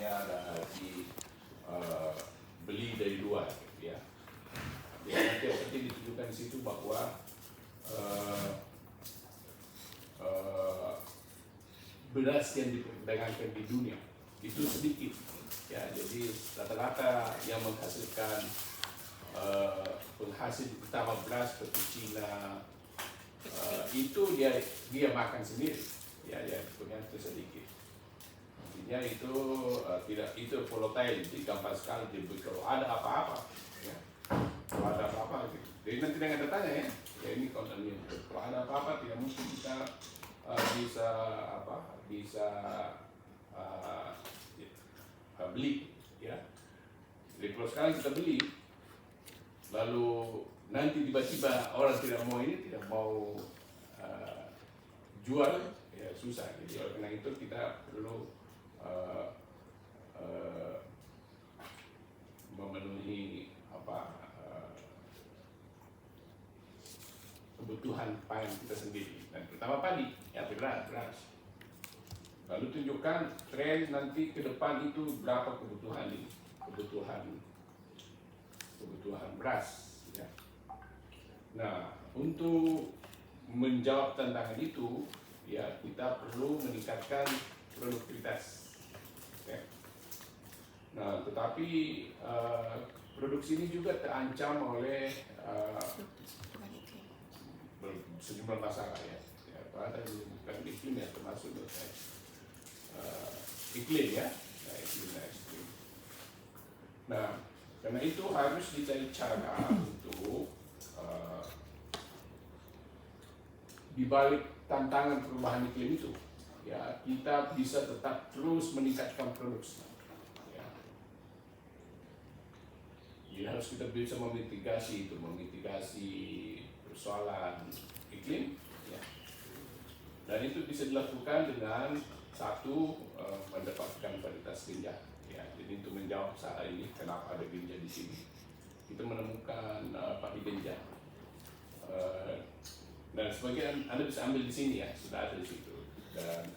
misalnya ada beli dari luar, ya. Jadi nanti seperti ditunjukkan di situ bahwa beras yang diperdagangkan di dunia itu sedikit, ya. Jadi rata-rata yang menghasilkan penghasil utama beras seperti Cina, itu dia makan sendiri, ya, punya itu sedikit. Artinya itu tidak, itu volatile, jadi gampang sekali dibeli kalau ada apa-apa, ya. Kalau ada apa-apa gitu. Jadi nanti dengan datanya, ya ini kalau ada apa-apa tidak mungkin kita bisa beli, ya. Jadi kalau sekarang kita beli, lalu nanti tiba-tiba orang tidak mau jual, ya susah. Jadi oleh karena itu kita perlu memenuhi kebutuhan pangan kita sendiri. Dan pertama padi, ya beras. Lalu tunjukkan tren nanti ke depan itu berapa kebutuhan beras, ya. Nah, untuk menjawab tantangan itu, ya kita perlu meningkatkan produktivitas, ya. Nah, tetapi produksi ini juga terancam oleh sejumlah masalah, ya. Pada bukan iklim, ya, termasuk iklim, ya. Iklim. Nah, karena itu harus dicari cara untuk di balik tantangan perubahan iklim itu, ya, kita bisa tetap terus meningkatkan produksi, ya. Jadi harus kita bisa memitigasi persoalan iklim, ya. Dan itu bisa dilakukan dengan satu, mendapatkan varietas ganja, ya. Jadi untuk menjawab saat ini kenapa ada ganja di sini, kita menemukan padi ganja, dan sebagian Anda bisa ambil di sini, ya, sudah ada di situ. Dan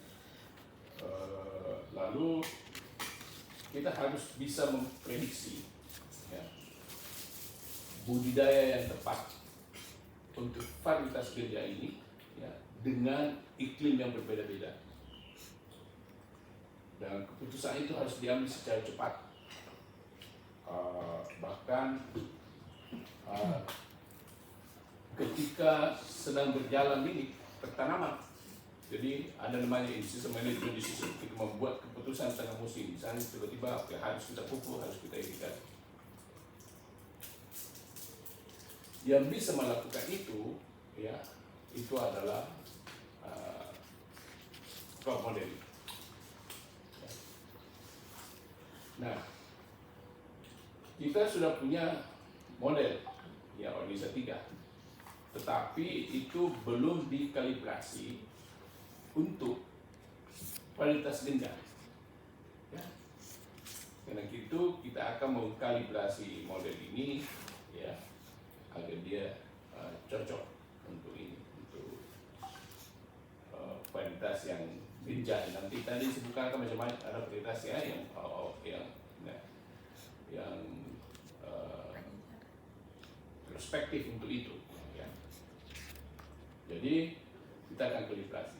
lalu kita harus bisa memprediksi, ya, budidaya yang tepat untuk varietas ganja ini, ya, dengan iklim yang berbeda-beda. Dan keputusan itu harus diambil secara cepat. Bahkan ketika sedang berjalan ini pertanaman, jadi ada namanya in-season management decision, kita membuat keputusan tengah musim. Misalnya tiba-tiba harus kita pupuk, harus kita irigasi. Yang bisa melakukan itu, ya, itu adalah crop modeling. Nah, kita sudah punya model, ya, Organisa 3, tetapi itu belum dikalibrasi untuk varietas ganja, ya. Karena itu kita akan mengkalibrasi model ini, ya, agar dia cocok untuk ini, untuk varietas yang ganja. Nanti tadi disebutkan macam-macam, ada varietas, ya, yang perspektif untuk itu, ya. Jadi kita akan kalibrasi.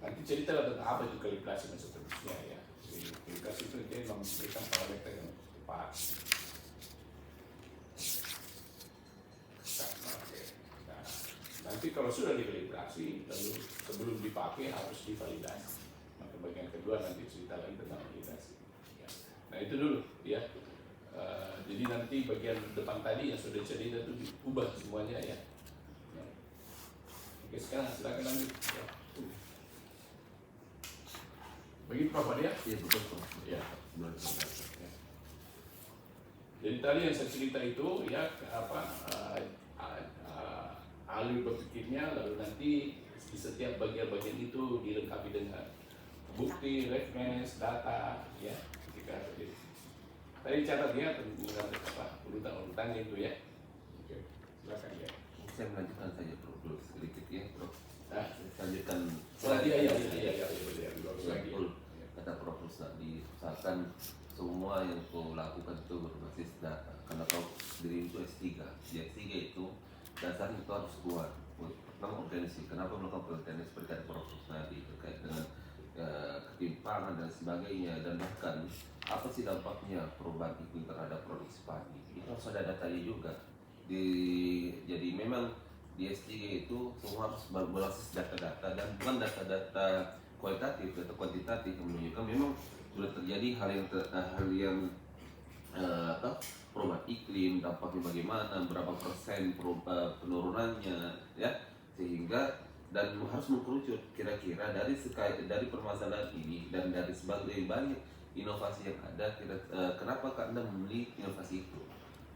Nanti cerita tentang apa itu kalibrasi dan seterusnya, ya. Jadi kalibrasi itu dia memberikan parameter yang tepat. Nah, nanti kalau sudah dikalibrasi, lalu sebelum dipakai harus divalidasi. Maka bagian kedua nanti cerita lagi tentang validasi, ya. Nah, itu dulu, ya. Jadi nanti bagian depan tadi yang sudah cerita itu diubah semuanya, ya. Oke, sekarang silakan lanjut, ya. Begitu Pak Fadia? Iya, betul. Ya. Jadi tadi yang saya cerita itu, ya, alur berpikirnya, lalu nanti di setiap bagian-bagian itu dilengkapi dengan bukti, reference, data, ya. Ketika tadi catat, ya, tentang urutan-urutannya itu, ya. Oke, silakan, ya. Saya melanjutkan saja Prof, sedikit, ya, Prof. Nah, Lanjutkan. iya. Betul. Kata Prof terus nak diusahakan semua yang kau lakukan itu berbasis data. Karena kau sendiri itu S3, di S3 itu dasarnya itu harus kuat. Pertama organisasi, kenapa melakukan organisasi terkait proses tadi, terkait dengan ketimpangan dan sebagainya, dan bahkan apa sih dampaknya perubahan iklim terhadap produksi padi. Itu harus ada datanya juga. Jadi memang di S3 itu semua harus berbasis data-data, dan bukan data-data kualitatif atau kuantitatif yang menunjukkan memang sudah terjadi hal yang perubahan iklim, dampaknya bagaimana, berapa persen penurunannya, ya, sehingga dan harus mengkerucut kira-kira dari permasalahan ini dan dari sebagai banyak inovasi yang ada, kenapa Anda memilih inovasi itu?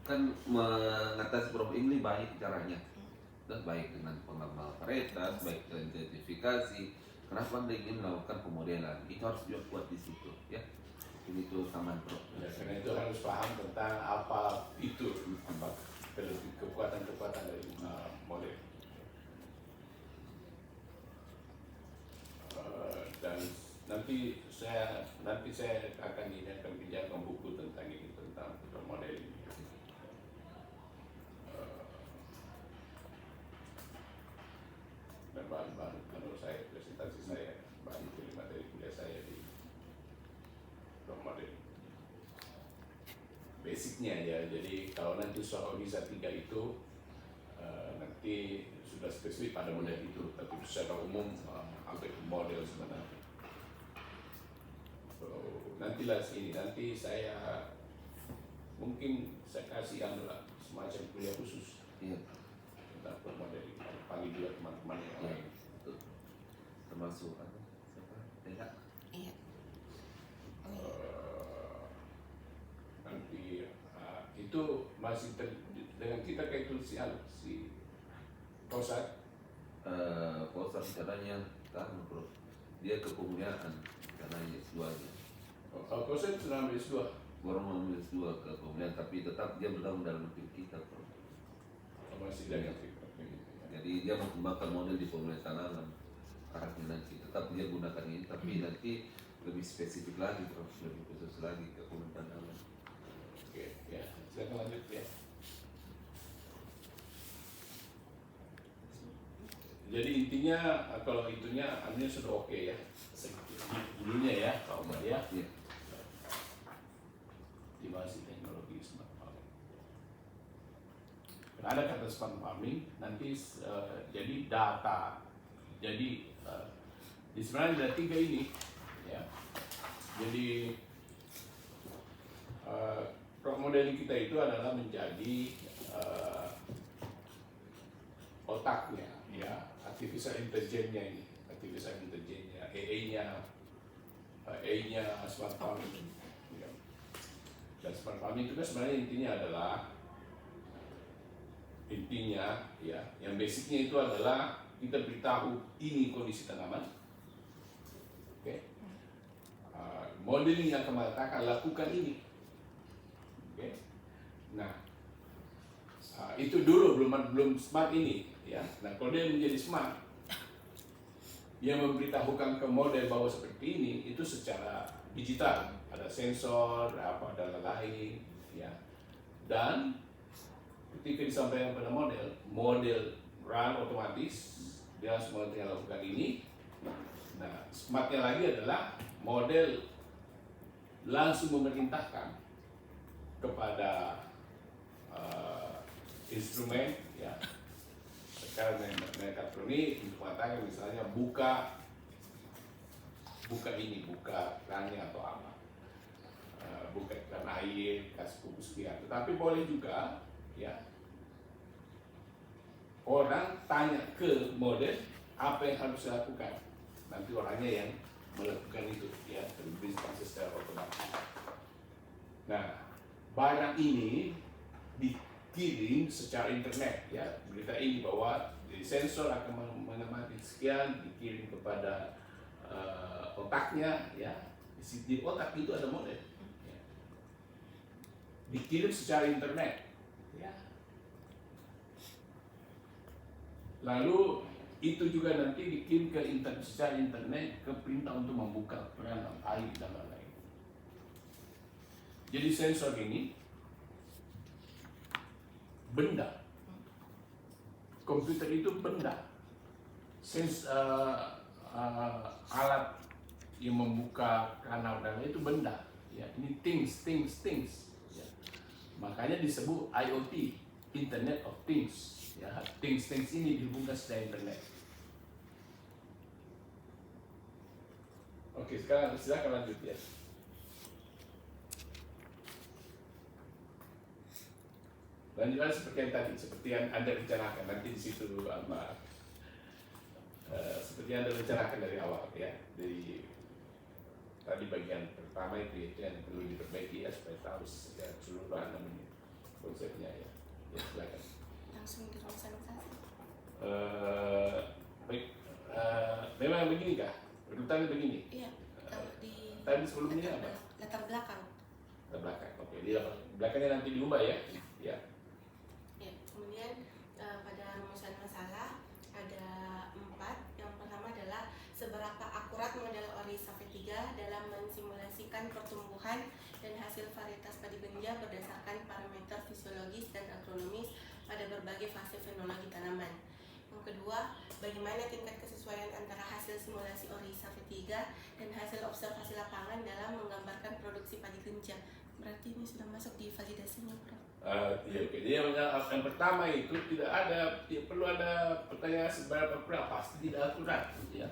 Kan mengatasi problem ini banyak caranya, dan baik dengan pengembangan varietas, baik dengan identifikasi. Kenapa Anda ingin melakukan pemodelan? Itu harus juga kuat di situ, ya. Ini itu taman pro. Ya, karena itu harus paham tentang apa itu, apa kekuatan-kekuatan dari model. Dan nanti saya akan pinjamkan buku tentang ini, tentang model ini. Dan bahan-bahan menurut saya, presentasi saya, bahan itu materi kuliah saya di model. Basicnya ya, jadi kalau nanti soal visa 3 itu nanti sudah spesifik pada model itu, tapi secara umum apa itu model sebenarnya. So, nantilah sini, nanti saya mungkin saya kasih semacam kuliah khusus tentang model ini, panggil juga teman-teman yang lain. Termasuk siapa? Tidak. Iya. Nanti itu masih dengan kita kayak itu si Kosat. Kosat caranya kan, bro. Dia kepemuliaan caranya S2-nya. Kosat sudah ambil S2. Baru mau ambil S2 ke kepemuliaan, tapi tetap dia bergabung dalam tim kita, bro. Masih dari Jadi dia mengembangkan model di pemulihan tanaman. Arahnya nanti tetap dia gunakan ini, tapi nanti lebih spesifik lagi, bro. Lebih khusus lagi ke pemulihan tanaman. Oke, ya, silakan lanjut ya. Jadi intinya kalau itunya amnya sudah oke ya, dulunya ya, kalau Mbak ya. Iya. Estimasi teknologi smart farming. Ada kata smart farming nanti jadi data. Jadi di sebenarnya ada 3 ini ya. Jadi modeling kita itu adalah menjadi otaknya ya, artificial intelligence-nya ini, artificial intelligence-nya, AI-nya smart farming. Ya. Dan smart farming itu kan sebenarnya intinya ya, yang basicnya itu adalah kita beritahu ini kondisi tanaman. Oke. Modeling yang akan mengatakan lakukan ini. Oke. Nah, itu dulu belum smart ini ya. Nah, kalau dia menjadi smart, dia memberitahukan ke model bahwa seperti ini, itu secara digital, ada sensor, dan lain-lain ya. Dan ketika disampaikan pada model run otomatis, dia semua tinggal lakukan ini. Nah, smartnya lagi adalah model langsung memerintahkan kepada instrumen ya, sekarang mekatronik untuk mengatakan misalnya buka kerannya atau apa, buka keran air, kasih pupuk sekian. Tetapi boleh juga ya orang tanya ke model apa yang harus dilakukan, nanti orangnya yang melakukan itu ya, berbisnis secara otomatis. Nah, barang ini dikirim secara internet ya, berita ini bahwa di sensor akan mengamati sekian, dikirim kepada otaknya ya, di otak itu ada model ya. Dikirim secara internet ya. Lalu itu juga nanti dikirim ke secara internet ke perintah untuk membuka keran air dan lain-lain. Jadi sensor ini benda. Komputer itu benda. Alat yang membuka kanal dan itu benda. Ya, ini things. Ya. Makanya disebut IoT, Internet of Things. Ya, things ini dihubungkan secara internet. Oke, sekarang silakan lanjut ya. Lanjutkan seperti yang tadi, seperti yang Anda rencanakan nanti di situ, seperti yang Anda rencanakan dari awal ya, dari tadi bagian pertama itu yang perlu diperbaiki ya supaya tahu ya, keseluruhan konsepnya ya. Ya silakan. Langsung dilaksanakan. Baik, memang begini kah? Urutannya begini? Iya, kalau di Tadi sebelumnya apa? latar belakang. Latar belakang, oke. Di belakangnya nanti diubah ya? Ya. Ya, kemudian pada rumusan masalah ada 4. Yang pertama adalah seberapa akurat model ori Safety 3 dalam mensimulasikan pertumbuhan dan hasil varietas padi ganja berdasarkan parameter fisiologis dan agronomis pada berbagai fase fenologi tanaman. Yang kedua, bagaimana tingkat kesesuaian antara hasil simulasi ori Safety 3 dan hasil observasi lapangan dalam menggambarkan produksi padi ganja. Berarti ini sudah masuk di validasinya, Prof. Ya, oke. Jadi yang pertama itu tidak perlu ada pertanyaan seberapa akurat, pasti tidak akurat, ya.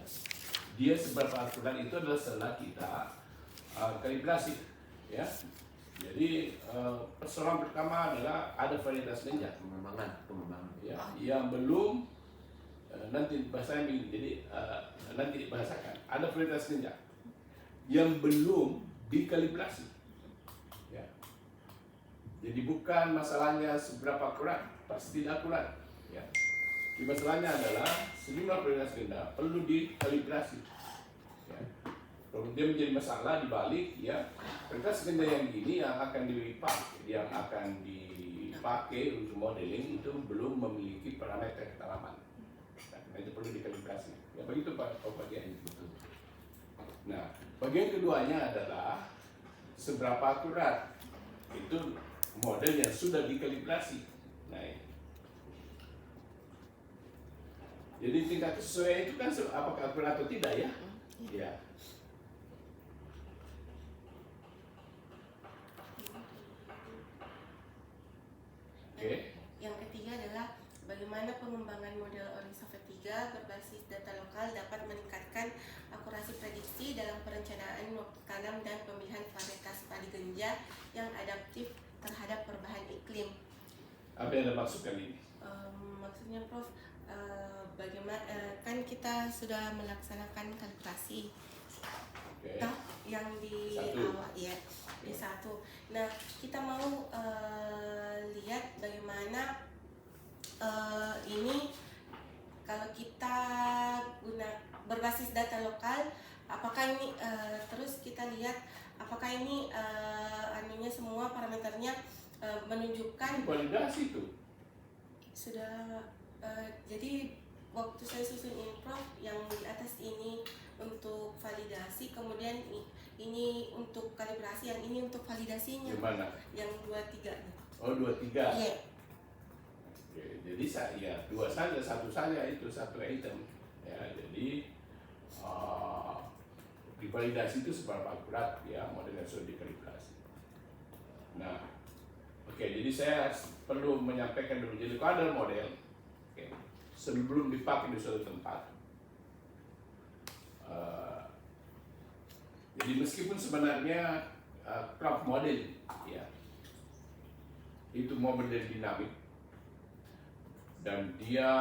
Dia seberapa akurat itu adalah setelah kita kalibrasi, ya. Jadi persoalan pertama adalah ada varietas ganja, pengembangan. ya, yang belum nanti bahasanya begini. Jadi nanti dibahasakan ada varietas ganja yang belum dikalibrasi. Jadi bukan masalahnya seberapa akurat, pasti tidak akurat. Ya. Jadi masalahnya adalah sejumlah varietas ganja perlu dikalibrasi. Ya. Kemudian menjadi masalah dibalik, ya, varietas ganja yang gini yang akan dipakai untuk modeling itu belum memiliki parameter ketanaman. Nah, karena itu perlu dikalibrasi. Ya begitu Pak bagian itu. Nah, bagian keduanya adalah seberapa akurat itu model yang sudah dikalibrasi. Nah, jadi tingkat kesesuaian itu kan apakah akurat atau tidak ya? Ya. Oke. Yang ketiga adalah bagaimana pengembangan model ori Safety 3 berbasis data lokal dapat meningkatkan akurasi prediksi dalam perencanaan waktu tanam dan pemilihan varietas padi ganja yang adaptif terhadap perubahan iklim. Apa yang Anda maksudkan ini? Maksudnya Prof, bagaimana kan kita sudah melaksanakan kalibrasi. Okay. Nah, yang di awal ya, di 1. Nah, kita mau lihat bagaimana ini kalau kita berbasis data lokal, apakah ini terus kita lihat apakah ini anunya semua parameternya menunjukkan validasi itu sudah jadi waktu saya susun ini Prof, yang di atas ini untuk validasi, kemudian ini untuk kalibrasi, yang ini untuk validasinya. Yang mana? Yang 23. Oh, 23. Iya. Oke, jadi saya dua saja, satu saja itu satu item. Ya, jadi divalidasi itu seberapa akurat ya model yang sudah dikalibrasi. Nah, oke, jadi saya perlu menyampaikan dulu. Jadi kalau ada model, oke, sebelum dipakai di suatu tempat, jadi meskipun sebenarnya crop model ya itu model dinamik dan dia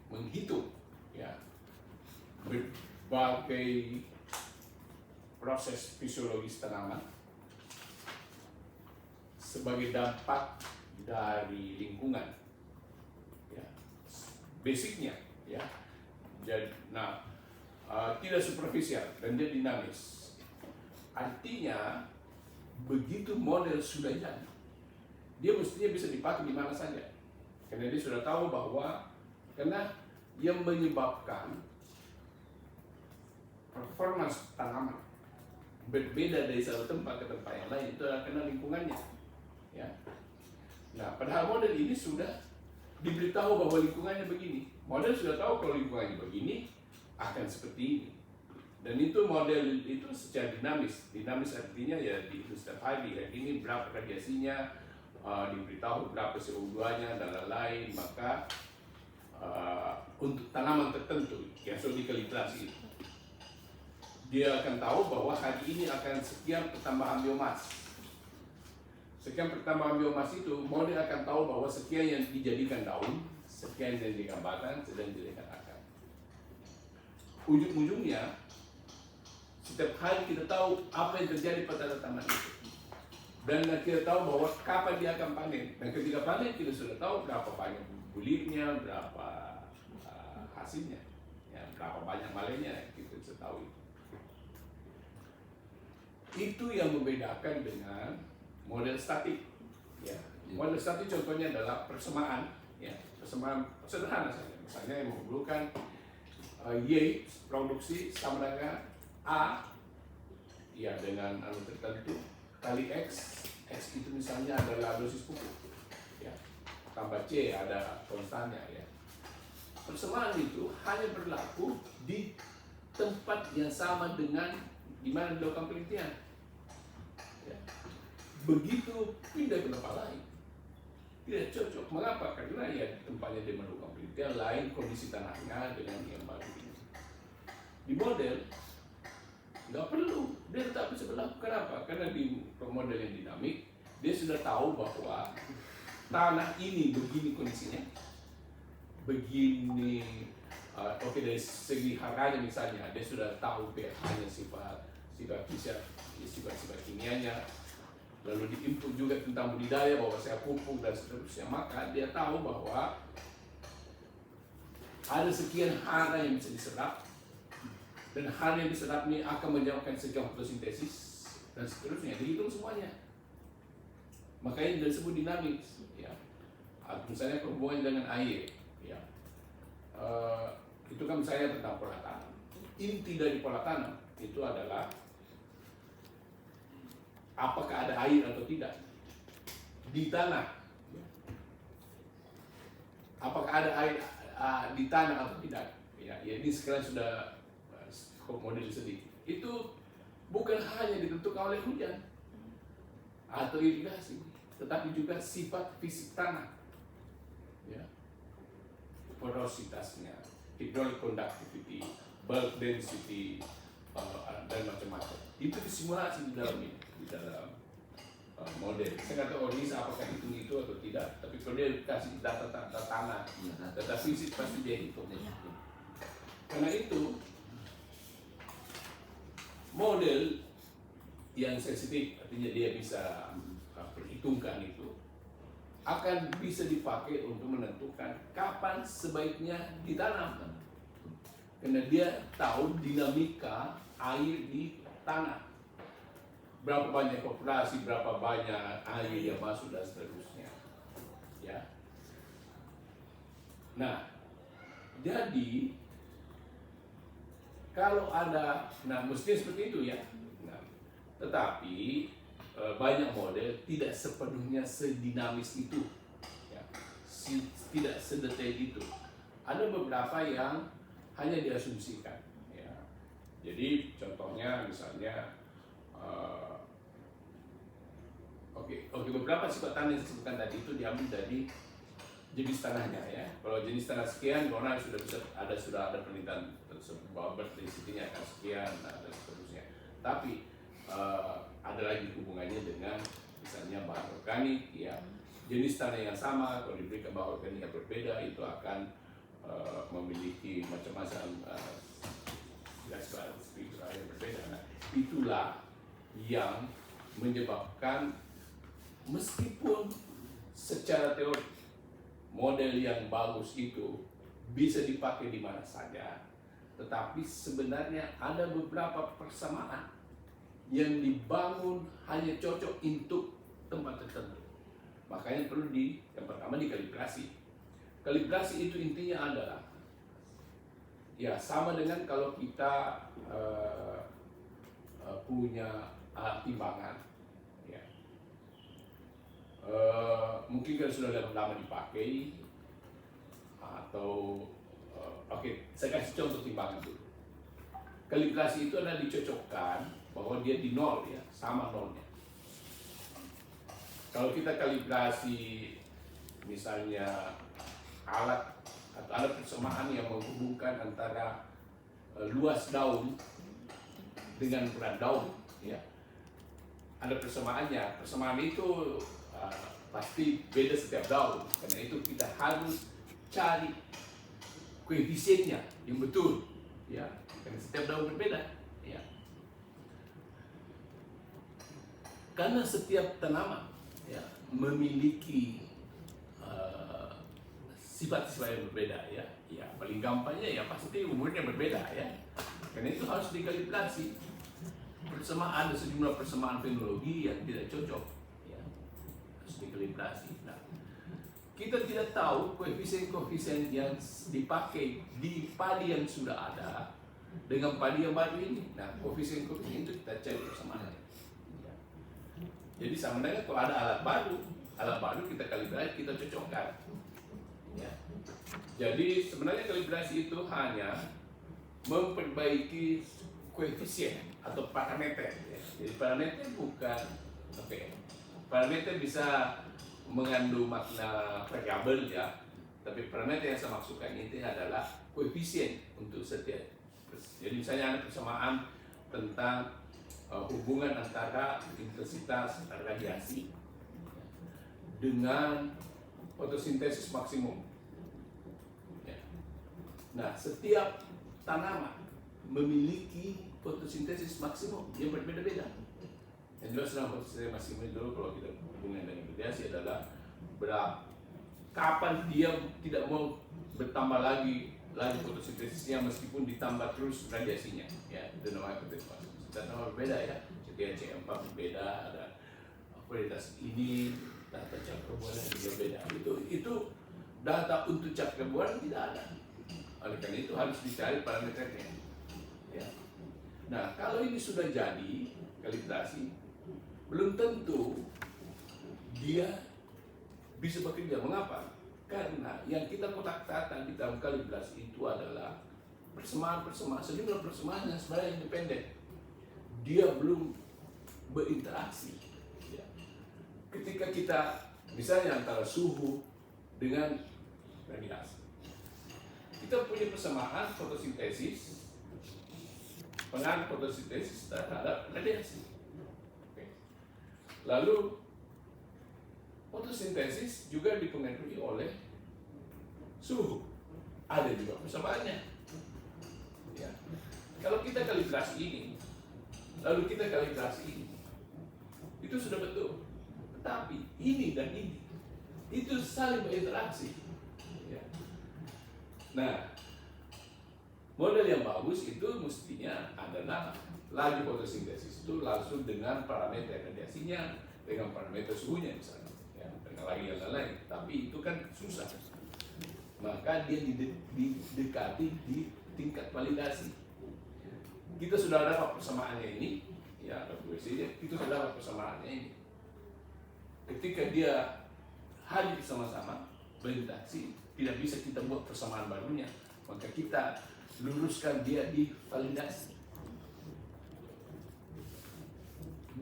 menghitung ya berbagai proses fisiologis tanaman sebagai dampak dari lingkungan ya basicnya ya. Jadi, tidak superficial dan dia dinamis. Artinya begitu model sudah jadi, dia mestinya bisa dipakai di mana saja. Karena dia sudah tahu bahwa karena yang menyebabkan performance tanaman berbeda dari satu tempat ke tempat yang lain, itu adalah karena lingkungannya. Ya. Nah, padahal model ini sudah diberitahu bahwa lingkungannya begini. Model sudah tahu kalau lingkungannya begini akan seperti ini. Dan itu model itu secara dinamis. Dinamis artinya ya itu setiap hari. Ini berapa radiasinya, diberitahu berapa CO2-nya dan lain-lain. Maka untuk tanaman tertentu yang sudah dikalibrasi, dia akan tahu bahwa hari ini akan sekian pertambahan biomas. Sekian pertambahan biomas itu, model akan tahu bahwa sekian yang dijadikan daun, sekian yang dijadikan batang, sedang dijadikan akar. Ujung-ujungnya, setiap hari kita tahu apa yang terjadi pada tanaman itu. Dan kita tahu bahwa kapan dia akan panen. Dan ketika panen, kita sudah tahu berapa banyak bulirnya, berapa hasilnya, ya, berapa banyak malenya, kita bisa tahu itu. Itu yang membedakan dengan model statik. Ya. Model statik contohnya adalah persamaan, ya, persamaan sederhana saja. Misalnya yang menghubungkan Y produksi sama dengan A, ya, dengan anu tertentu kali X itu misalnya adalah dosis pupuk, ya, tambah C ada konstannya, ya. Persamaan itu hanya berlaku di tempat yang sama dengan di mana dilakukan penelitian. Ya. Begitu pindah ke tempat lain, tidak cocok. Mengapa? Karena ya tempatnya dia melakukan penelitian lain, kondisi tanahnya dengan yang baru ini. Di model nggak perlu, dia tetap bisa berlaku. Kenapa? Karena di model yang dinamik, dia sudah tahu bahwa tanah ini begini kondisinya, begini. Oke, dari segi harganya misalnya, dia sudah tahu pH-nya, sifat kimianya, lalu diinput juga tentang budidaya bahwa saya pupuk dan seterusnya, maka dia tahu bahwa ada sekian hara yang bisa diserap, dan hal yang diserap ini akan menyebabkan sekian fotosintesis dan seterusnya, dihitung semuanya. Makanya disebut dinamis, ya. Misalnya perhubungan dengan air, ya. Itu kan misalnya tentang pola tanam. Inti dari pola tanam itu adalah apakah ada air atau tidak di tanah, ya. Apakah ada air di tanah atau tidak, ya. Ini sekarang sudah model sedikit. Itu bukan hanya ditentukan oleh hujan atau irigasi, tetapi juga sifat fisik tanah, ya, porositasnya, hydraulic conductivity, bulk density, dan macam-macam. Itu disimulasi di dalam model. Saya nggak tahu Orisa apakah hitung itu atau tidak, tapi kalau dia kasih data tanah, data fisik pasti dia hitung. Karena itu model yang sensitif, artinya dia bisa perhitungkan itu, akan bisa dipakai untuk menentukan kapan sebaiknya ditanam. Karena dia tahu dinamika air di tanah, berapa banyak populasi, berapa banyak air yang masuk dan seterusnya, ya. Nah, jadi kalau ada, mestinya seperti itu, ya. Nah, tetapi banyak model tidak sepenuhnya sedinamis itu, ya. Tidak sedetail itu. Ada beberapa yang hanya diasumsikan, ya. Jadi contohnya misalnya, beberapa sifat tanah yang disebutkan tadi itu diambil dari jenis tanahnya, ya. Kalau jenis tanah sekian, orang sudah ada penelitian tersebut bahwa berdensitynya akan sekian, dan seterusnya. Tapi ada lagi hubungannya dengan misalnya bahan organik, ya. Jenis tanah yang sama, kalau diberikan bahan organik yang berbeda, itu akan memiliki macam-macam gas spiritual yang berbeda. Nah, itulah yang menyebabkan meskipun secara teori model yang bagus itu bisa dipakai di mana saja, tetapi sebenarnya ada beberapa persamaan yang dibangun hanya cocok untuk tempat tertentu. Makanya perlu yang pertama dikalibrasi. Kalibrasi itu intinya adalah, ya, sama dengan kalau kita punya alat timbangan, ya. Mungkin kan sudah lama dipakai atau oke, saya kasih contoh timbangan dulu. Kalibrasi itu adalah dicocokkan bahwa dia di nol, ya, sama nolnya. Kalau kita kalibrasi misalnya alat atau alat persamaan yang menghubungkan antara luas daun dengan berat daun, ya, ada persamaannya. Persamaan itu pasti beda setiap daun. Karena itu kita harus cari koefisiennya yang betul, ya, karena setiap daun berbeda, ya. Karena setiap tanaman, ya, memiliki sifat-sifat yang berbeda, ya. Ya, paling gampangnya ya pasti umurnya berbeda, ya. Karena itu harus dikalibrasi. Ada sejumlah persamaan fenologi yang tidak cocok, ya, harus dikalibrasi. Nah, kita tidak tahu koefisien-koefisien yang dipakai di padi yang sudah ada dengan padi yang baru ini. Nah, koefisien-koefisien itu kita cari persamaan. Ya. Jadi sama dengan kalau ada alat baru kita kalibrasi, kita cocokkan. Ya. Jadi sebenarnya kalibrasi itu hanya memperbaiki koefisien atau parameter, ya. Jadi parameter bukan parameter bisa mengandung makna variabel, ya, tapi parameter yang saya maksudkan itu adalah koefisien untuk setiap. Jadi misalnya ada persamaan tentang hubungan antara intensitas radiasi dengan fotosintesis maksimum. Ya. Nah, setiap tanaman memiliki fotosintesis maksimum yang berbeda-beda. Yang jelas dalam fotosintesis maksimum itu kalau kita hubungan dengan radiasi adalah kapan dia tidak mau bertambah lagi fotosintesisnya meskipun ditambah terus radiasinya, ya, itu namanya fotosintesis maksimum. Tanaman berbeda, ya, setiap C4 berbeda, ada varietas ini, data cap karbon juga beda. Itu data untuk cap karbon tidak ada. Oleh karena itu harus dicari parameternya. Ya. Nah, kalau ini sudah jadi kalibrasi, belum tentu dia bisa bekerja. Mengapa? Karena yang kita kotak-katakan di dalam kalibrasi itu adalah persamaan-persamaan, sejumlah persamaan yang sebenarnya independen. Dia belum berinteraksi. Ya. Ketika kita misalnya antara suhu dengan radiasi, kita punya persamaan fotosintesis, pengaruh fotosintesis terhadap radiasi. Oke. Lalu fotosintesis juga dipengaruhi oleh suhu. Ada juga persamaannya. Ya. Kalau kita kalibrasi ini, lalu kita kalibrasi ini, itu sudah betul. Tetapi ini dan ini itu saling berinteraksi. Ya. Nah, model yang bagus itu mestinya adalah laju fotosintesis itu langsung dengan parameter radiasinya, dengan parameter suhunya misalnya, ya, dengan lagi yang lain. Tapi itu kan susah. Maka dia didekati di tingkat validasi. Kita sudah dapat persamaannya ini, ya, itu sudah dapat persamaannya ini. Ketika dia hadir sama-sama berinteraksi, tidak bisa kita buat persamaan barunya, maka kita luruskan dia di validasi.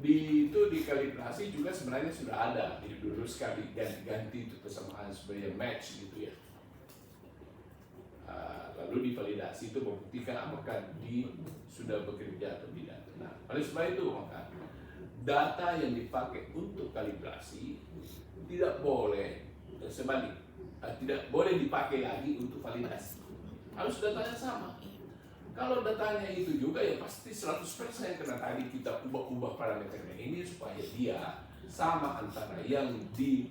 Di kalibrasi juga sebenarnya sudah ada, diluruskan, diganti-ganti untuk persamaan supaya match gitu, ya. Lalu di validasi itu membuktikan apakah sudah bekerja atau tidak. Nah, oleh sebab itu maka data yang dipakai untuk kalibrasi tidak boleh tidak boleh dipakai lagi untuk validasi. Harus datanya sama. Kalau datanya itu juga ya pasti 100% karena tadi kita ubah-ubah parameternya ini supaya dia sama antara yang di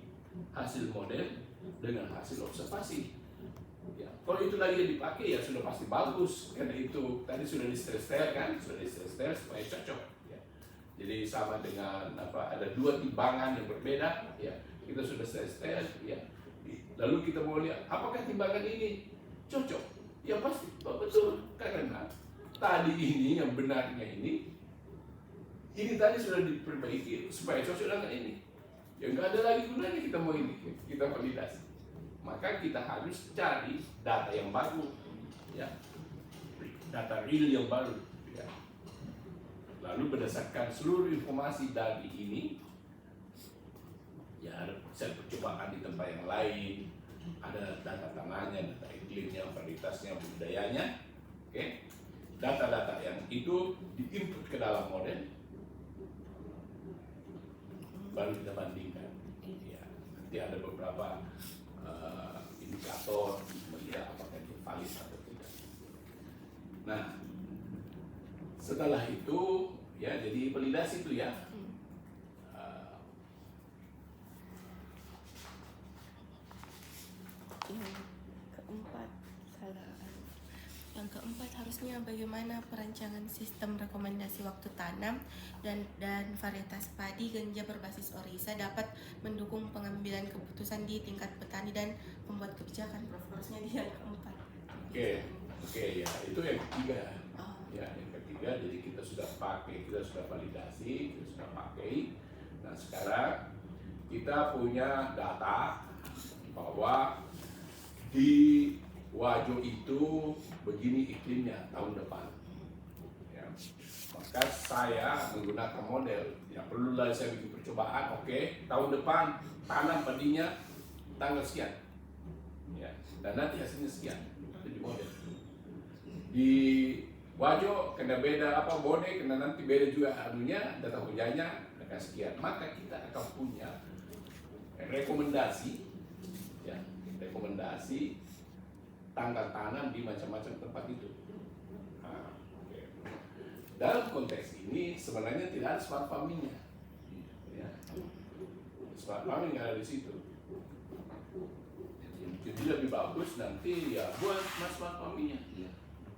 hasil model dengan hasil observasi. Ya, kalau itu lagi yang dipakai ya sudah pasti bagus karena itu tadi sudah di-stress-test kan, supaya cocok. Ya. Jadi sama dengan ada dua timbangan yang berbeda, ya kita sudah stress-test, ya. Lalu kita mau lihat apakah timbangan ini cocok? Ya pasti betul karena tadi ini yang benarnya ini ini tadi sudah diperbaiki supaya cocok dengan ini. Ya nggak ada lagi gunanya kita mau ini, kita validasi. Maka kita harus cari data yang baru, ya, data real yang baru. Ya. Lalu berdasarkan seluruh informasi dari ini, ya ada sel percobaan di tempat yang lain, ada data tanahnya, data iklimnya, varietasnya, budayanya, oke? Data-data yang itu diinput ke dalam model, baru kita bandingkan. Ya, nanti ada beberapa indikator melihat apakah itu valid atau tidak. Nah, setelah itu ya jadi validasi itu ya. Yang keempat harusnya bagaimana perancangan sistem rekomendasi waktu tanam dan varietas padi ganja berbasis orisa dapat mendukung pengambilan keputusan di tingkat petani dan pembuat kebijakan. Prof, harusnya di yang keempat. Oke, ya itu yang ketiga. Oh. Ya, yang ketiga, jadi kita sudah pakai, kita sudah validasi, kita sudah pakai. Nah sekarang kita punya data bahwa di Wajo itu begini iklimnya tahun depan. Ya. Maka saya menggunakan model. Ya perlulah saya bikin percobaan. Oke, tahun depan tanam padinya tanggal sekian. Ya, dan nanti hasilnya sekian. Itu di model. Di Wajo kena beda apa bode, kena nanti beda juga anunya, data hujannya akan sekian. Maka kita akan punya rekomendasi, ya, rekomendasi tanggal tanam di macam-macam tempat itu. Nah, okay. Dalam konteks ini sebenarnya tidak ada smart farming-nya. Ya. Smart farming ada di situ. Jadi lebih bagus nanti ya buat smart farming-nya.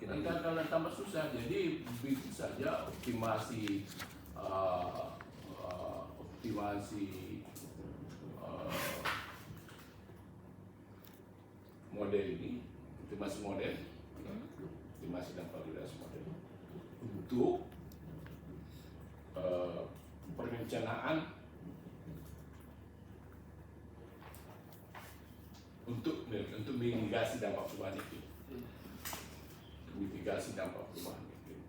Nanti akan tambah susah. Jadi bikin saja optimasi model ini. Optimasi model, optimasi dan validasi model untuk perencanaan untuk mitigasi dampak perubahan iklim, mitigasi dampak perubahan iklim.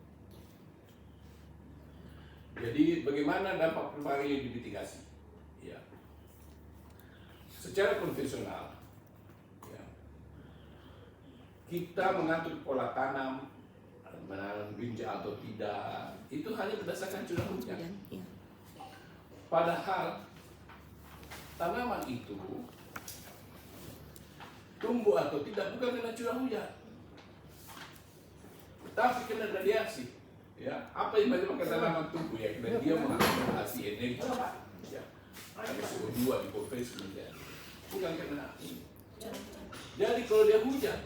Jadi bagaimana dampak perubahan ini dimitigasi? Ya, secara konvensional. Kita mengatur pola tanam, menanam ginjal atau tidak, itu hanya berdasarkan curah hujan. Padahal tanaman itu tumbuh atau tidak bukan karena curah hujan, tapi karena radiasi. Ya, apa yang menyebabkan tanaman tumbuh ya? Karena dia mengakumulasi energi, ya, ada CO2 di profesi kemudian, bukan karena ini. Jadi kalau dia hujan,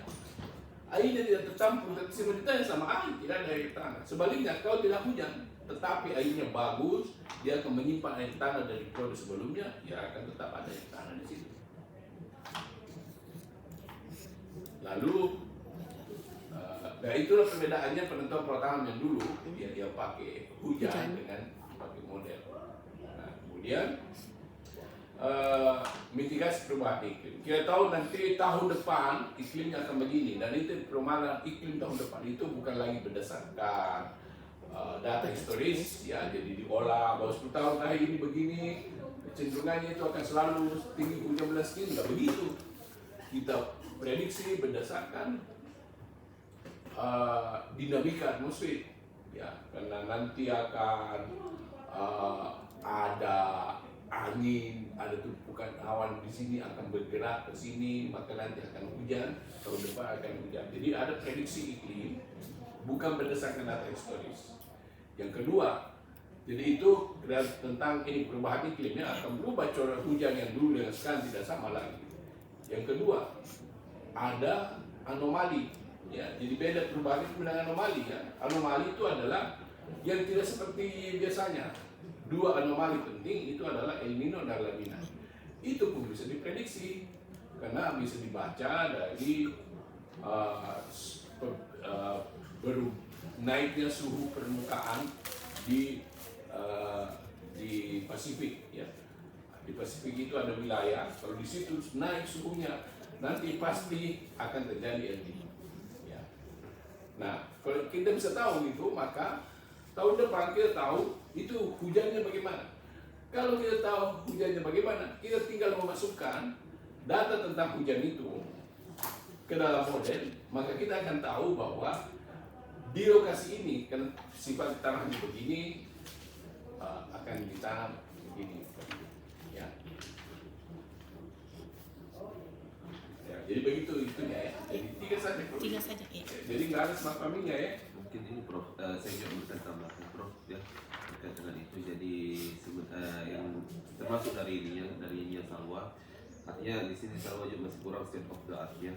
airnya tidak tercampur, simultannya sama air, tidak ada air tanah. Sebaliknya, kalau tidak hujan, tetapi airnya bagus, dia akan menyimpan air tanah dari periode sebelumnya, ya akan tetap ada air tanah di situ. Lalu, nah itulah perbedaannya penentuan pertama yang dulu, dia pakai hujan dengan pakai model. Nah, kemudian mitigasi perubahan iklim. Kita tahu nanti tahun depan iklimnya akan begini, dan itu perubahan iklim tahun depan itu bukan lagi berdasarkan data historis, ya, jadi diolah bahwa 10 tahun terakhir ini begini, kecenderungannya itu akan selalu tinggi hujan belas ini, nggak begitu. Kita prediksi berdasarkan dinamika atmosfer, ya, karena nanti akan ada angin, ada tumpukan awan di sini akan bergerak ke sini, maka nanti akan hujan, tahun depan akan hujan. Jadi ada prediksi iklim bukan berdasarkan data historis. Yang kedua, jadi itu tentang ini perubahan iklimnya akan berubah curah hujan yang dulu dengan sekarang tidak sama lagi. Yang kedua, ada anomali, ya, jadi beda perubahan iklim dengan anomali, ya. Anomali itu adalah yang tidak seperti biasanya. Dua anomali penting itu adalah El Nino dan La Nina. Itu pun bisa diprediksi karena bisa dibaca dari naiknya suhu permukaan di Pasifik, ya. Di Pasifik itu ada wilayah, kalau di situ naik suhunya, nanti pasti akan terjadi El Nino. Ya. Nah, kalau kita bisa tahu itu, maka tahun depan kita tahu itu hujannya bagaimana. Kalau kita tahu hujannya bagaimana, kita tinggal memasukkan data tentang hujan itu ke dalam model, maka kita akan tahu bahwa di lokasi ini, kan sifat tanahnya begini, akan ditanam begini. Ya. Ya, jadi begitu itunya ya. Jadi 3 saja. Prof. 3 saja ya. Jadi nggak ada smart farming-nya ya. Mungkin ini Prof, saya juga memberikan tambahan Prof ya terkait dengan itu. Jadi yang termasuk dari ininya Salwa, artinya di sini Salwa juga masih kurang state of the art ya.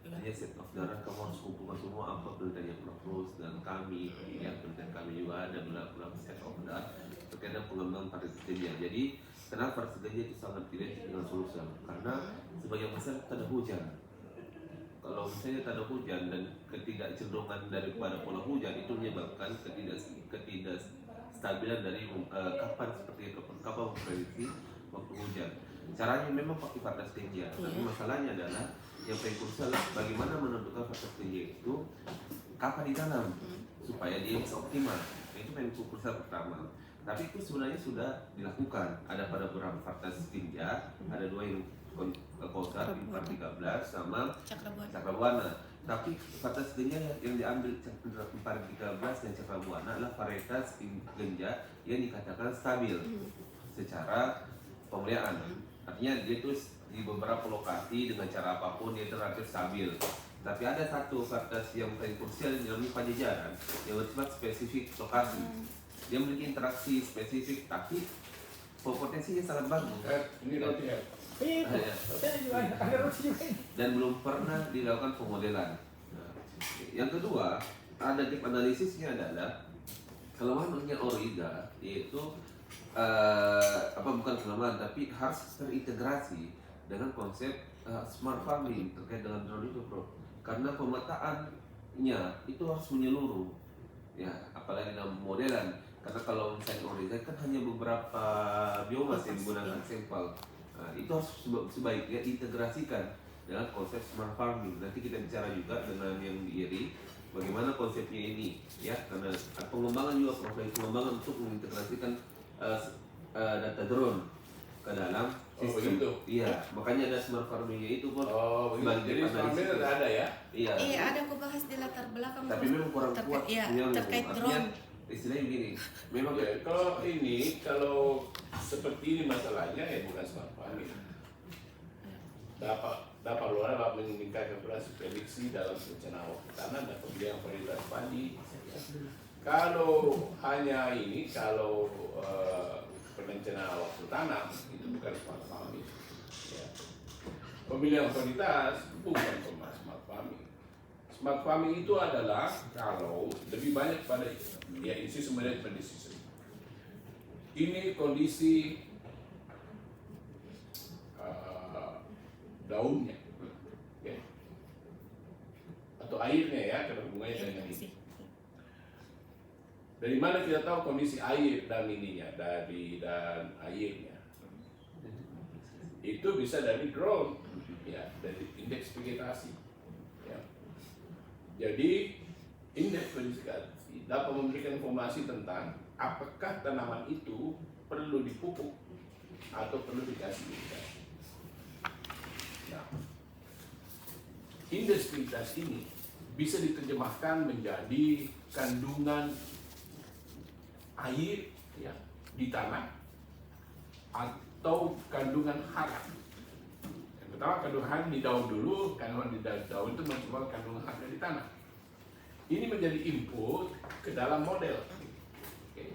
Artinya state of the art kamu harus kumpulkan semua apa penelitiannya Prof Rus dan kami, ya penelitian kami juga ada beberapa state of the art terkait dengan pengembangan varietas ganja. Jadi kenapa varietas ganja itu sangat identik dengan sulsel? Karena sebagian besar tak ada hujan. Kalau misalnya tak ada hujan dan ketidakcenderungan daripada pola hujan itu menyebabkan ketidakstabilan dari kapan memprediksi waktu hujan. Caranya memang pakai varietas ganja, tapi masalahnya adalah yang paling krusial bagaimana menentukan varietas ganja itu kapan ditanam supaya dia bisa optimal. Itu paling krusial pertama. Tapi itu sebenarnya sudah dilakukan. Ada pada beberapa varietas ganja, ada 2 yang Kosar, Impar 13 sama Cakrabuana. Tapi varietas ganja yang diambil Impar 13 dan Cakrabuana adalah varietas ganja yang dikatakan stabil secara pemeliharaan. Artinya dia itu di beberapa lokasi dengan cara apapun dia relatif stabil. Tapi ada satu varietas yang paling krusial yang namanya Pajajaran yang bersifat spesifik lokasi. Dia memiliki interaksi spesifik tapi potensinya sangat bagus. Ini roti ya. Dan belum pernah dilakukan pemodelan. Nah, yang kedua, ada gap analisisnya adalah kelemahan dengan Origa yaitu bukan kelemahan tapi harus terintegrasi dengan konsep smart farming terkait dengan drone itu, Bro. Karena pemetaannya itu harus menyeluruh. Ya, apalagi dalam modelan. Karena kalau misalnya Origa kan hanya beberapa biomas yang menggunakan sampel. Nah, itu harus sebaiknya diintegrasikan dengan konsep smart farming. Nanti kita bicara juga dengan yang di IRI bagaimana konsepnya ini, ya. Karena pengembangan juga proses pengembangan untuk mengintegrasikan data drone ke dalam sistem. Iya, makanya ada smart farmingnya itu, Bos. Jadi smart farming ada ya? Iya. Iya, ada aku bahas di latar belakang. Tapi memang kurang kuat. Terkait drone. Istilahnya begini, memang ya, kalau seperti ini masalahnya ya bukan smart farming. Dapat luar dapat meningkatkan prediksi dalam perencanaan waktu tanam dan pemilihan varietas padi. Kalau hanya ini, kalau perencanaan waktu tanam itu bukan smart farming. Ya. Pemilihan varietas bukan smart farming. Smart farming itu adalah kalau lebih banyak pada in season management decision. Ini kondisi daunnya, ya. Atau airnya ya, karena hubungannya dengan ini. Dari mana kita tahu kondisi air dan ininya, dan airnya? Itu bisa dari drone, ya, dari indeks vegetasi. Ya. Jadi indeks vegetasi dapat memberikan informasi tentang apakah tanaman itu perlu dipupuk atau perlu dikasih irigasi. Nah, indeks vegetasi ini bisa diterjemahkan menjadi kandungan air ya, di tanah atau kandungan hara. Yang pertama kandungan hara di daun dulu, kandungan di daun itu menyebabkan kandungan hara di tanah. Ini menjadi input ke dalam model. Oke.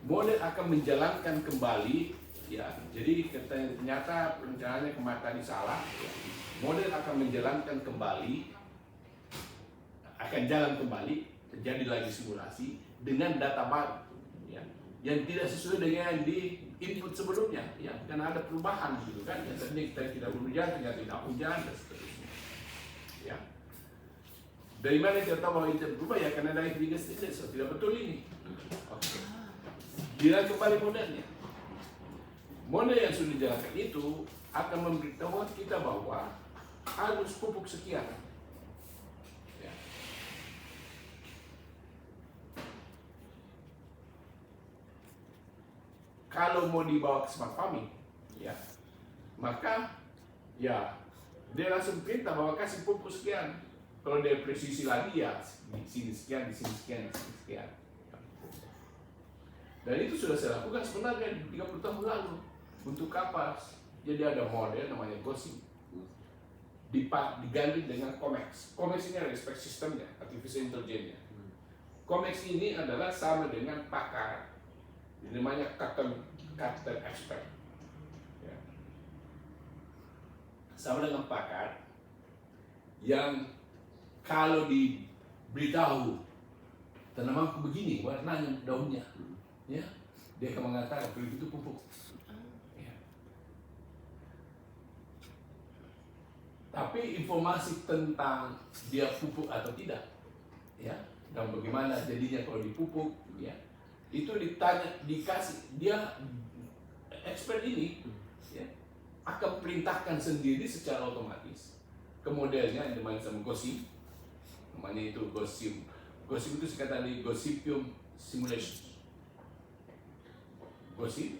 Model akan menjalankan kembali, ya. Jadi ternyata perencanaannya kemarin salah. Ya. Model akan menjalankan kembali, akan jalan kembali, terjadi lagi simulasi dengan data baru, ya, yang tidak sesuai dengan di input sebelumnya, ya. Karena ada perubahan, gitu kan? Yang tadi kita tidak hujan, ternyata tidak hujan, dan seterusnya. Ya. Dari mana kita tahu bahwa itu berubah ya karena ada indeks tidak betul ini. Oke. Bila kembali modelnya. model yang sudah dijalankan itu akan memberitahu kita bahwa harus pupuk sekian. Ya. Kalau mau dibawa ke smart farming, ya, maka ya dia langsung perintah bahwa kasih pupuk sekian. Kalau dia presisi lagi ya di sini sekian, di sini sekian, di sini sekian. Dan itu sudah saya lakukan sebenarnya 30 tahun lalu untuk kapas. Jadi ada model namanya GOSI diganti dengan COMEX. COMEX ini respect sistemnya, artificial intelligence-nya. COMEX ini adalah sama dengan pakar, ini namanya custom expert. Ya. Sama dengan pakar yang kalau diberitahu tanamanku begini warnanya daunnya, ya, dia akan mengatakan begitu pupuk. Ya. Tapi informasi tentang dia pupuk atau tidak, ya, dan bagaimana jadinya kalau dipupuk, ya, itu ditanya, dikasih, dia expert ini, ya, akan perintahkan sendiri secara otomatis ke modelnya yang dimana sama GOSIP, namanya itu GOSIP. GOSIP itu singkatan dari Gossipium Simulation. GOSIP,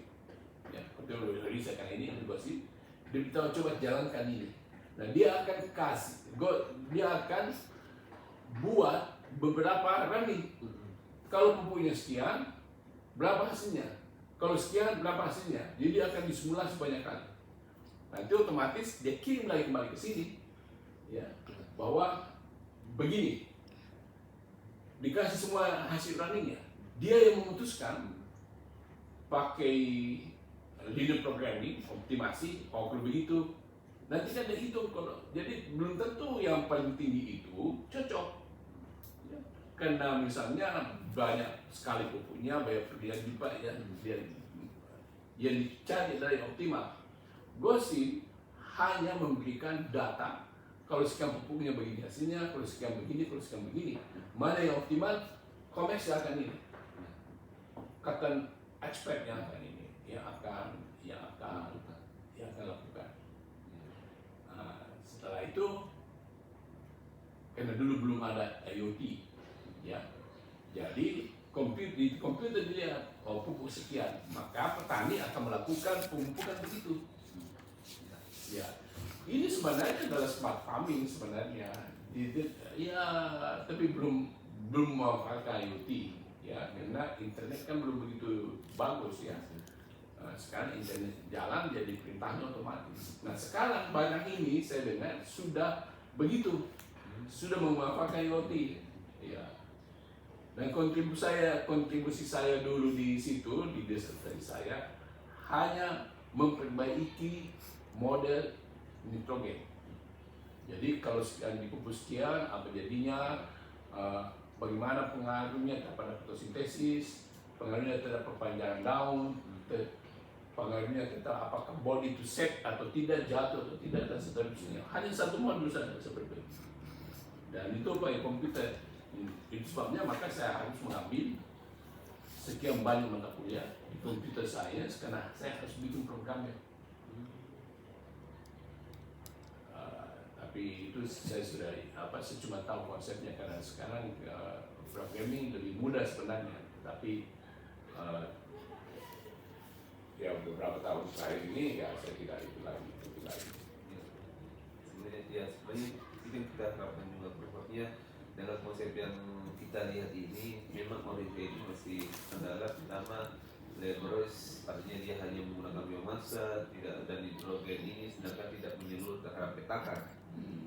ya, kalau riset kan ini GOSIP, dia beritahu coba jalankan ini. Nah dia akan dia akan buat beberapa running. Kalau pupuknya sekian, berapa hasilnya? Kalau sekian, berapa hasilnya? Jadi dia akan disimulasi banyak kali. Nanti otomatis dia kirim lagi kembali ke sini, ya, bahwa begini, dikasih semua hasil runningnya. Dia yang memutuskan pakai linear programming, optimasi, kalau begitu. Nanti kan dia hitung, jadi belum tentu yang paling tinggi itu cocok. Ya. Karena misalnya banyak sekali pupuknya, banyak perlian juga yang dicari dari optimal. GOSIP hanya memberikan data. Kalau sekian pupuknya begini hasilnya, kalau sekian begini, kalau sekian begini. Mana yang optimal, COMEX akan ini. Kata expert yang akan ini, yang akan lakukan. Nah, setelah itu, karena dulu belum ada IoT, ya, jadi di komputer dilihat, oh pupuk sekian, maka petani akan melakukan pemupukan begitu. Ya, ini sebenarnya adalah smart farming sebenarnya, ya, tapi belum memanfaatkan IoT, ya, karena internet kan belum begitu bagus, ya. Sekarang internet jalan jadi perintahnya otomatis. Nah sekarang barang ini saya dengar sudah begitu, sudah memanfaatkan IoT, ya. Dan kontribusi saya dulu di situ di desa dari saya hanya memperbaiki model nitrogen. Jadi kalau sekian dipupuk sekian, apa jadinya, bagaimana pengaruhnya terhadap fotosintesis, pengaruhnya terhadap perpanjangan daun, pengaruhnya tentang apakah body itu set atau tidak, jatuh atau tidak, dan seterusnya. Hanya satu modul saja seperti itu. Dan itu pakai komputer. Itu sebabnya maka saya harus mengambil sekian banyak mata kuliah di komputer saya, karena saya harus bikin programnya. Tapi itu saya sudah saya cuma tahu konsepnya, karena sekarang programming lebih mudah sebenarnya. Tapi ya beberapa tahun terakhir ini ya saya tidak itu lagi. Sebenarnya kita harapkan juga berikutnya dengan konsep yang kita lihat ini memang Orica ini masih adalah pertama leverage, artinya dia hanya menggunakan biomasa, tidak ada nitrogen ini, sedangkan tidak menyeluruh terhadap petaka.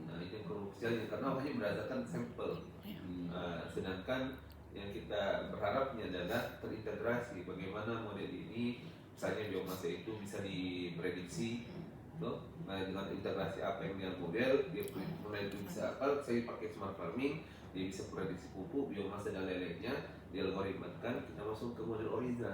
Nah itu yang krusialnya karena hanya berdasarkan sampel. Sedangkan yang kita berharapnya adalah terintegrasi bagaimana model ini, misalnya biomasa itu bisa diprediksi, nah dengan integrasi apa yang dengan model, dia mulai itu bisa apa, saya pakai smart farming, dia bisa prediksi pupuk, biomasa dan lain-lainnya, dia algoritmakan, kita masuk ke model Orica.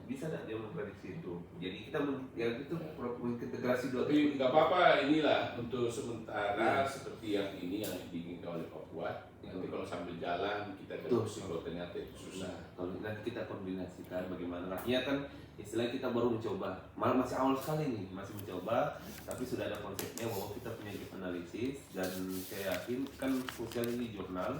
Bisa tidak dia memprediksi itu? Jadi kita yang itu integrasi dua. Tapi nggak apa-apa, inilah untuk sementara seperti yang ini yang diinginkan oleh Pak Fuad, yang Nanti kalau sambil jalan kita Betul. terus kalau ternyata itu susah. Kalau nanti kita kombinasikan bagaimana. Ya kan istilahnya kita baru mencoba, malah masih awal sekali nih, masih mencoba, tapi sudah ada konsepnya bahwa kita punya gap analisis dan saya yakin kan sosial ini jurnal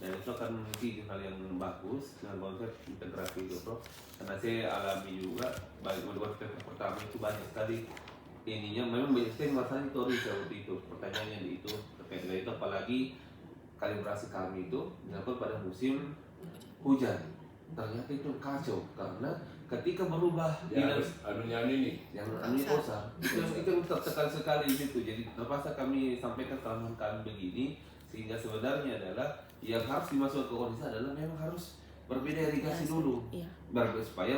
dan itu akan menjadi jurnal yang bagus dengan konsep integrasi itu, Prof. Karena saya alami juga baik waktu pertama itu banyak sekali ininya, memang banyak sekali masalah teori seperti itu, pertanyaannya di itu terkait dengan itu, apalagi kalibrasi kami itu dilakukan pada musim hujan. Ternyata itu kacau karena ketika berubah Ya, anunya ini. yang anunya kosa itu tertekan sekali di situ. Jadi terpaksa kami sampaikan kelemahan kami begini, sehingga sebenarnya adalah yang harus dimasukkan ke kondisi adalah memang harus berbeda irigasi dulu, Iya. supaya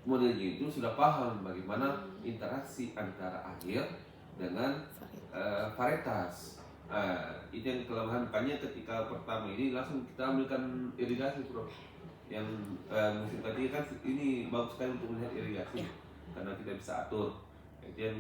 modelnya itu sudah paham bagaimana interaksi antara air dengan varietas. Itu yang kelemahan, makanya ketika pertama ini langsung kita ambilkan irigasi, Bro. Yang musim ketiga kan ini bagus sekali untuk melihat irigasi karena kita bisa atur. Itu yang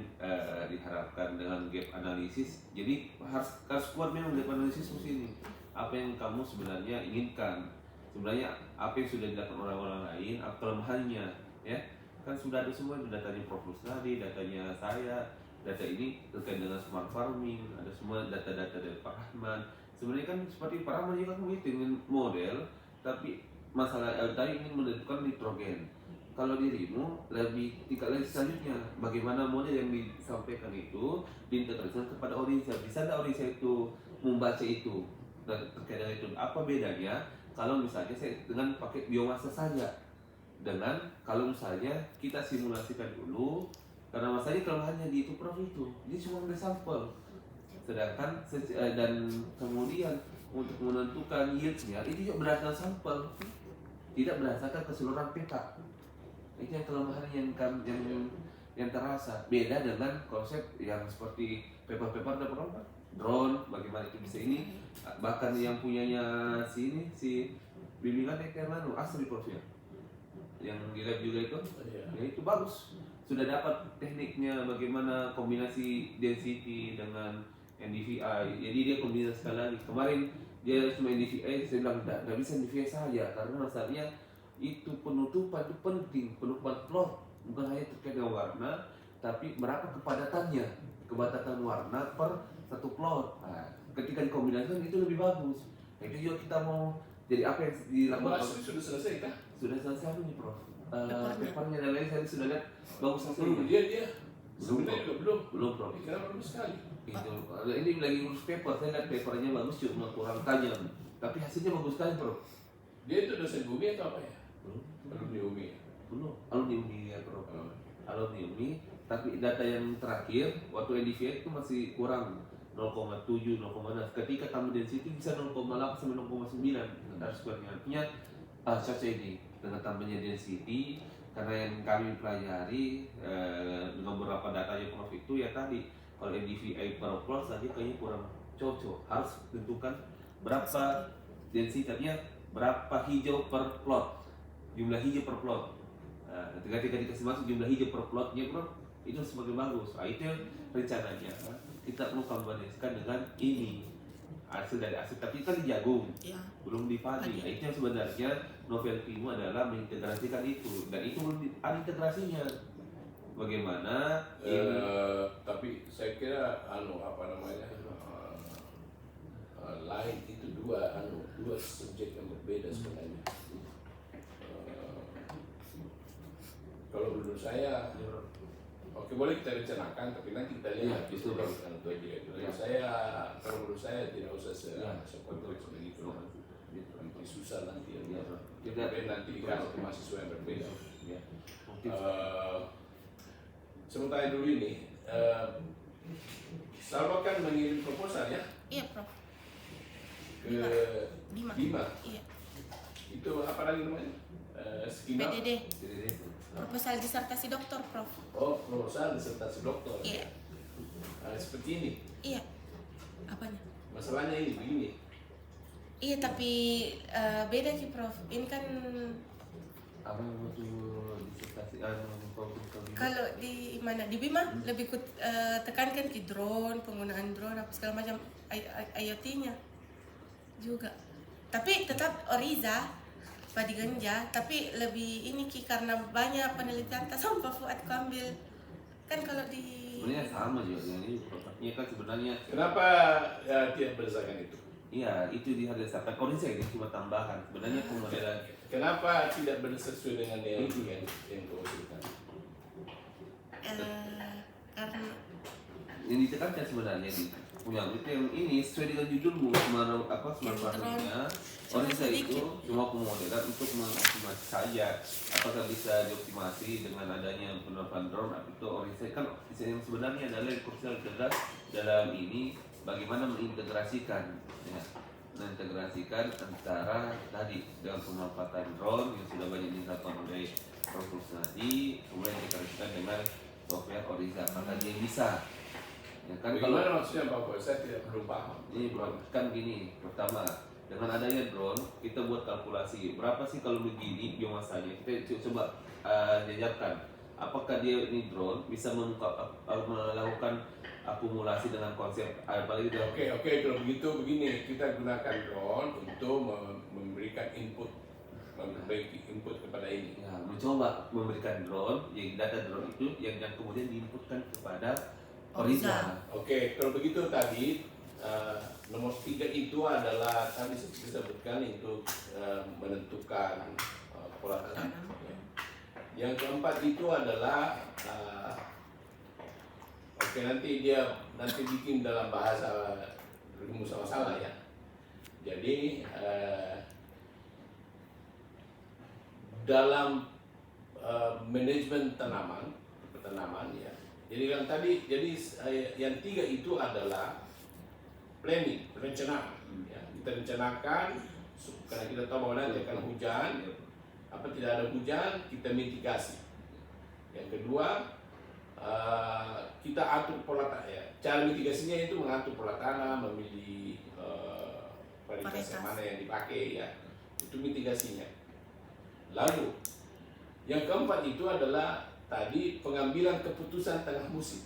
diharapkan dengan gap analisis. Jadi harus kuat memang gap analisis ini. Apa yang kamu sebenarnya inginkan, sebenarnya apa yang sudah dilakukan oleh orang lain, apa kelemahannya, ya kan sudah ada semua, datanya Prof. Rusnadi, datanya saya, data ini terkait dengan smart farming, ada semua data-data dari Pak Rahman. Sebenarnya kan seperti Pak Rahman juga dengan model, tapi masalah tadi ingin menentukan nitrogen. Kalau dirimu lebih tingkat lagi selanjutnya, bagaimana model yang disampaikan itu diintegrasikan kepada Orisa. Bisa tidak Orisa itu membaca itu dan terkait dengan itu? Apa bedanya kalau misalnya saya dengan pakai biomasa saja, dengan kalau misalnya kita simulasikan dulu, karena masalahnya kelemahannya di itu Prof itu, dia cuma ambil sampel, sedangkan dan kemudian untuk menentukan yieldnya itu juga berdasarkan sampel, tidak berdasarkan keseluruhan peta. Itu yang kelemahan yang terasa. Beda dengan konsep yang seperti paper drone, bagaimana itu bisa ini, bahkan yang punyanya si bimbingan yang asli Prof ya, yang di lab juga itu, ya itu bagus. Sudah dapat tekniknya bagaimana kombinasi density dengan NDVI. Jadi dia kombinasikan lagi. Kemarin dia cuma NDVI, saya bilang tidak bisa NDVI saja karena masalahnya itu penutupan itu penting, penutupan plot bukan hanya terkait dengan warna, tapi berapa kepadatan warna per satu plot. Nah, ketika dikombinasikan itu lebih bagus. Nah, itu juga kita mau jadi apa yang dilakukan. Sudah selesai kah? Sudah selesai apa nih, Prof? Papernya dan lain saya sudah lihat bagus Belum, sekali. dia sebenarnya juga belum, Prof. kenapa belum sekali? Itu ini lagi urus paper, saya lihat papernya bagus, cuma kurang tajam, tapi hasilnya bagus sekali, Prof. Dia itu dosen bumi atau apa ya? Belum Di bumi. alumni Uni ya, Prof. Alumni Uni, tapi data yang terakhir waktu NDVI itu masih kurang 0,7, 0,6. Ketika tambah density bisa 0,8 sampai 0,9. Harus kurangnya, artinya cocok ini dengan tambahnya density, karena yang kami pelajari dengan beberapa datanya Prof itu ya tadi, kalau NDVI per plot saja kayaknya kurang cocok. Harus tentukan berapa density-nya, berapa hijau per plot, jumlah hijau per plot. Ketika dikasih masuk jumlah hijau per plotnya, Prof, itu semakin bagus. Itu rencananya kita perlu kombinasikan dengan ini hasil dari hasil, tapi kan di jagung, belum di padi. Itu yang sebenarnya novelty-mu adalah mengintegrasikan itu, dan itu belum ada integrasinya. Bagaimana? Tapi saya kira lain itu dua subjek yang berbeda sebenarnya. Kalau menurut saya, oke boleh kita rencanakan, tapi nanti kita lihat itu kalau menurut saya tidak usah sekompleks begitu. Nanti susah nanti nanti dikasih ke mahasiswa yang berbeda. Sementara dulu ini, Salwa kan mengirim proposal ya? Iya, Prof. Ke Bima. Iya. Itu apa lagi namanya? Skema? PDD. Proposal disertasi doktor, Prof. Oh, proposal disertasi doktor. Iya. Seperti ini. Iya. Apanya? Masalahnya ini begini. Iya, tapi beda sih, Prof. Ini kan apa yang butuh disertasi kalau di mana di Bima lebih tekankan di drone, penggunaan drone apa segala macam IoT-nya. juga. Tapi tetap Oriza Padi Ganja, tapi lebih ini Ki karena banyak penelitian sampai Fuad ku ambil. Kan kalau di Sebenarnya sama juga dengan ini produknya kan sebenarnya. Kenapa tidak berdasarkan itu? Iya, itu di harga sampah. Kondisi ini cuma tambahan. Sebenarnya pemodelan Kenapa tidak sesuai dengan yang kau usulkan? karena yang ditekankan sebenarnya di punya itu yang ini sesuai dengan judulmu smart farmingnya. Orisa itu cuma pemodelan untuk mengoptimasi saja. Apakah bisa dioptimasi dengan adanya penerapan drone? Itu Orisa kan yang sebenarnya adalah yang krusial dalam ini bagaimana mengintegrasikan ya, mengintegrasikan antara tadi dengan pemanfaatan drone yang sudah banyak dilakukan oleh Prof. Nadi, kemudian dikaitkan dengan software Orisa. Apakah dia bisa? Ya kan, Bagaimana maksudnya Bapak? Saya tidak belum paham. Ini kan gini, pertama dengan adanya drone kita buat kalkulasi berapa sih kalau begini biomasanya. Kita coba jajarkan apakah dia ini drone bisa melakukan akumulasi dengan konsep apalagi dengan Oke, kalau begitu begini, kita gunakan drone untuk memberikan input kepada ini. ya, mencoba memberikan drone yang data drone itu yang kemudian diinputkan kepada Oriza. Oke, kalau begitu tadi nomor 3 itu adalah tadi disebutkan itu menentukan pola tanam. Yang keempat itu adalah nanti bikin dalam bahasa rumus sama-sama ya. Jadi dalam manajemen pertanaman ya. Jadi yang 3 itu adalah planning, perencanaan. Ya, kita rencanakan karena kita tahu bahwa nanti akan hujan. Apa tidak ada hujan, kita mitigasi. Yang kedua, kita atur pola tanam. Ya. Cara mitigasinya itu mengatur pola tanam, memilih varietas yang mana yang dipakai ya. Itu mitigasinya. Lalu yang keempat itu adalah tadi pengambilan keputusan tengah musim.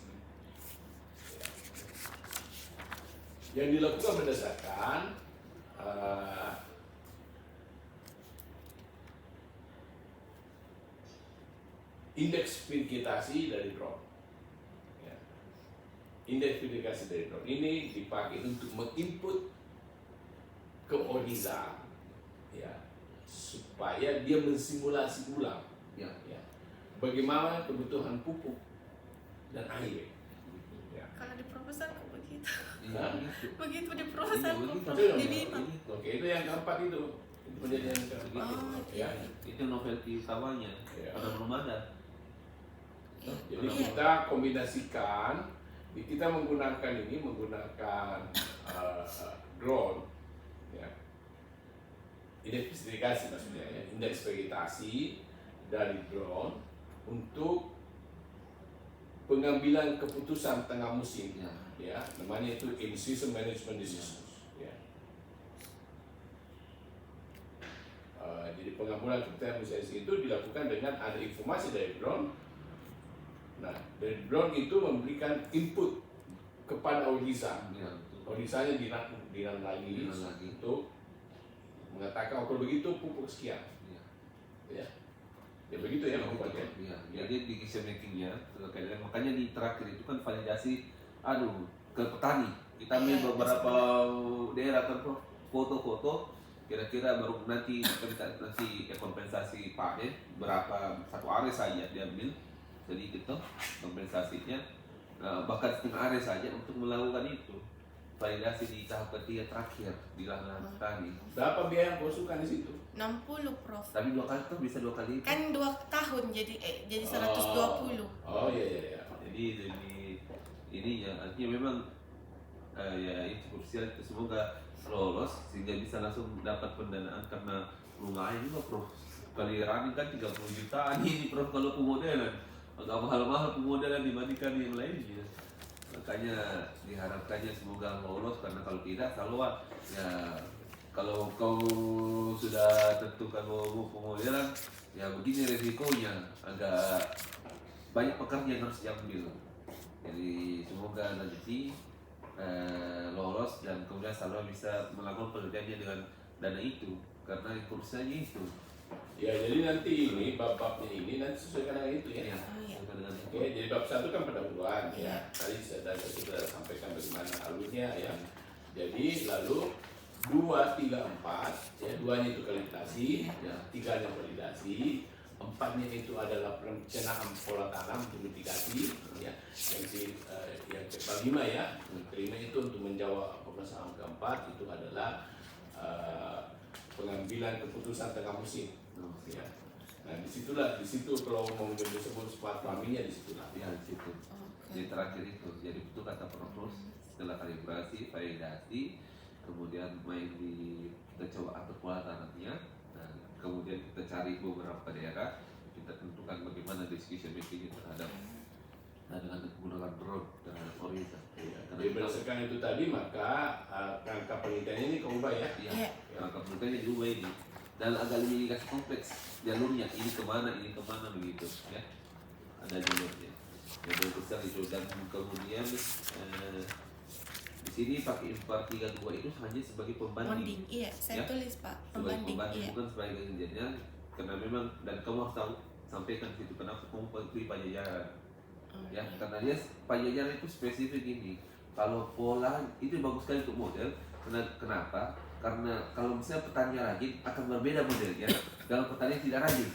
Yang dilakukan berdasarkan indeks vegetasi dari drone. Ya. Indeks vegetasi dari drone ini dipakai untuk menginput ke Oriza, ya, supaya dia mensimulasi ulang. Ya. Ya. Bagaimana kebutuhan pupuk dan air. Ya. kalau di proposal kok begitu. Iya, Begitu di proposal kok Betul. di Bima. Oke, itu yang keempat itu. Itu menjadi yang keempat. Oh, Ya. itu novelty utamanya. Ya. Pada belum ada. Jadi kita kombinasikan, kita menggunakan drone, ya. Indeks vegetasi maksudnya ya, indeks vegetasi dari drone untuk pengambilan keputusan tengah musim, ya, namanya itu in-season management decisions. Ya. Jadi pengambilan keputusan musim itu dilakukan dengan ada informasi dari drone. Nah, dari drone itu memberikan input kepada Oriza. Ya, Orizanya dinan lagi untuk mengatakan kalau begitu pupuk sekian. Ya, ya begitu ya pupuknya. Ya. Jadi decision makingnya, makanya di terakhir itu kan validasi, ke petani. Kita ambil beberapa daerah kan foto-foto, kira-kira baru nanti kita minta nanti kompensasi panen berapa satu area saja diambil. Jadi itu kompensasinya bahkan setengah area saja untuk melakukan itu validasi di tahap ketiga terakhir di lahan petani. Berapa biaya yang kau usulkan di situ? 60 Prof. Tapi 2 kali tuh bisa 2 kali. Kan 2 tahun jadi 120. Oh iya. Jadi ini ya artinya memang ya itu krusial itu semoga lolos sehingga bisa langsung dapat pendanaan karena lumayan juga Prof. Kali running kan 30 jutaan ini Prof kalau pemodelan. Agak mahal-mahal pemodelan dibandingkan yang lainnya. Makanya diharapkannya semoga lolos karena kalau tidak saluan ya kalau kau sudah tentukan mau pemodelan ya begini resikonya agak banyak pekerjaan yang harus diambil. Jadi semoga nanti lolos dan kemudian Salwa bisa melakukan pekerjaannya dengan dana itu karena kursinya itu. Ya, jadi nanti ini bab-babnya ini nanti sesuaikan dengan itu ya. Iya, Oh, iya. sesuai dengan itu. Oke, jadi bab 1 kan pendahuluan Iya. ya. Tadi saya sudah sampaikan bagaimana alurnya ya. Jadi lalu 2, 3, 4 ya, 2-nya itu kalibrasi, ya, 3-nya validasi, 4-nya itu adalah perencanaan pola tanam untuk mitigasi ya. Yang kelima ya, kelima itu untuk menjawab permasalahan keempat itu adalah pengambilan keputusan tengah musim. Ya. Nah di situ kalau mau disebut smart farmingnya di situlah. Ya, di situ. Oke. Jadi terakhir itu, jadi itu kata Prof. Setelah kalibrasi, validasi, kemudian main di kita coba atur pola tanamnya, nah, kemudian kita cari beberapa daerah, kita tentukan bagaimana decision making terhadap dengan menggunakan drone terhadap Oriza. Ya. Karena Jadi kita berdasarkan itu tadi maka rangka penelitiannya ini keubah ya. iya, langkah penelitiannya diubah ini dan agak lebih kasih kompleks jalurnya, ini kemana begitu ya, ada jalurnya yang besar itu. Dan kemudian di sini pakai 432 itu hanya sebagai pembanding, Bonding, iya, saya Ya. tulis Pak. sebagai Pembanding, pembanding iya. bukan sebagai kejadian, karena memang dan kamu harus tahu sampaikan di situ kenapa kamu pilih Pajajaran Oh, ya, iya. karena dia Pajajaran itu spesifik ini. Kalau pola itu bagus sekali untuk model. Kenapa? Karena kalau misalnya petani rajin akan berbeda modelnya dengan petani yang tidak rajin.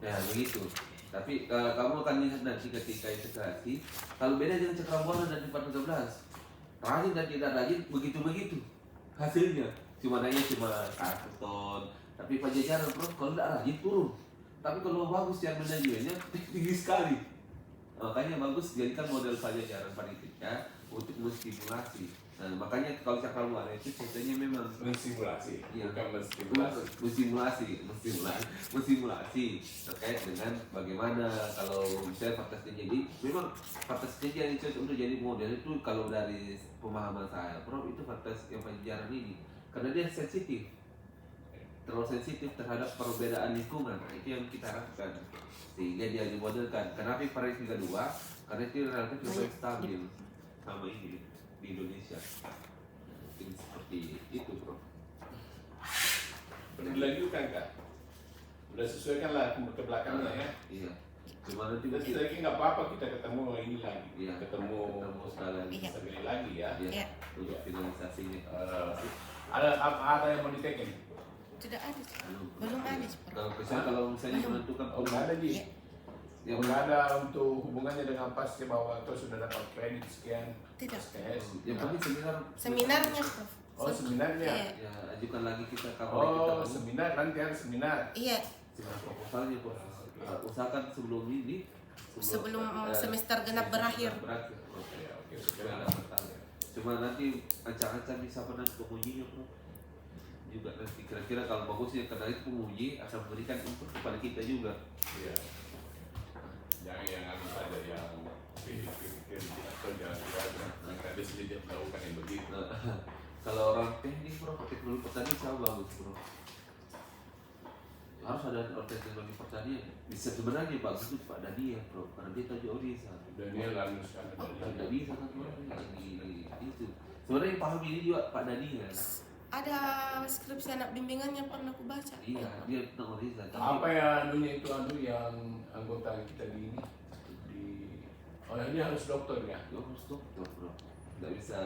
Ya begitu. Tapi kamu akan lihat nanti ketika integrasi, kalau beda dengan Cakrawala dan 413, rajin dan tidak rajin begitu hasilnya. Cuma 1 ton. Tapi Pajajaran Prof kalau tidak rajin turun. Tapi kalau bagus yang manajemennya tinggi sekali. Makanya bagus jadikan model Pajajaran panitia untuk menstimulasi. Nah, makanya kalau Cakrawala itu contohnya memang Mensimulasi, Iya. bukan menstimulasi. mensimulasi terkait dengan bagaimana kalau misalnya fakta terjadi. Memang fakta terjadi yang cocok untuk jadi model itu kalau dari pemahaman saya, Prof, itu fakta yang Pajajaran ini karena dia sensitif, terlalu sensitif terhadap perbedaan lingkungan. Nah, itu yang kita harapkan sehingga dia dimodelkan. Kenapa Paris 32? Karena itu relatif lebih stabil sama ini di Indonesia. Mungkin seperti itu, Prof. Perlu dilanjutkan kan? Udah sesuaikan lah ke belakangnya ya. Iya. Cuma nanti Terus mungkin lagi nggak apa-apa kita ketemu ini lagi, Iya, ketemu sekalian Iya. sekali lagi ya. ya, Iya. untuk finalisasinya. Ada yang mau ditekan? Tidak ada, belum ada Prof. Kalau misalnya Belum. menentukan Oh nggak ada Iya. yang nggak ada untuk hubungannya dengan pasti bahwa atau sudah dapat kredit sekian Tidak. SKS. yang penting Seminarnya Prof. Oh seminarnya. Iya. ya ajukan lagi kita kapan kita Oh seminar nanti ada seminar. Iya, seminar proposalnya, Prof. Usahakan sebelum ini sebelum semester genap berakhir. Prof. Oke. Supaya ada pertanyaan. Cuma nanti ancang-ancang bisa pernah pengujinya, Prof. Juga nanti kira-kira kalau bagusnya karena itu penguji akan memberikan input kepada kita juga. Iya. Jangan yang anu saja yang pikir atau jangan ada sedikit melakukan yang begitu. Nah, kalau orang teknik, Prof, teknologi pertanian sama bagus, Prof. Harus ada orang teknologi pertanian. Bisa sebenarnya bagus itu Pak Dadi ya, Prof. Karena dia tahu Oriza. Daniel Lanus kan Tidak bisa kan, Prof. Itu. Sebenarnya yang paham ini juga Pak Dadi ya. Ada skripsi anak bimbingannya pernah aku baca. Iya, dia tentang Oriza. apa ya anunya itu yang anggota kita di ini di oh ini harus dokter ya. Dia harus dokter, Prof. Tidak bisa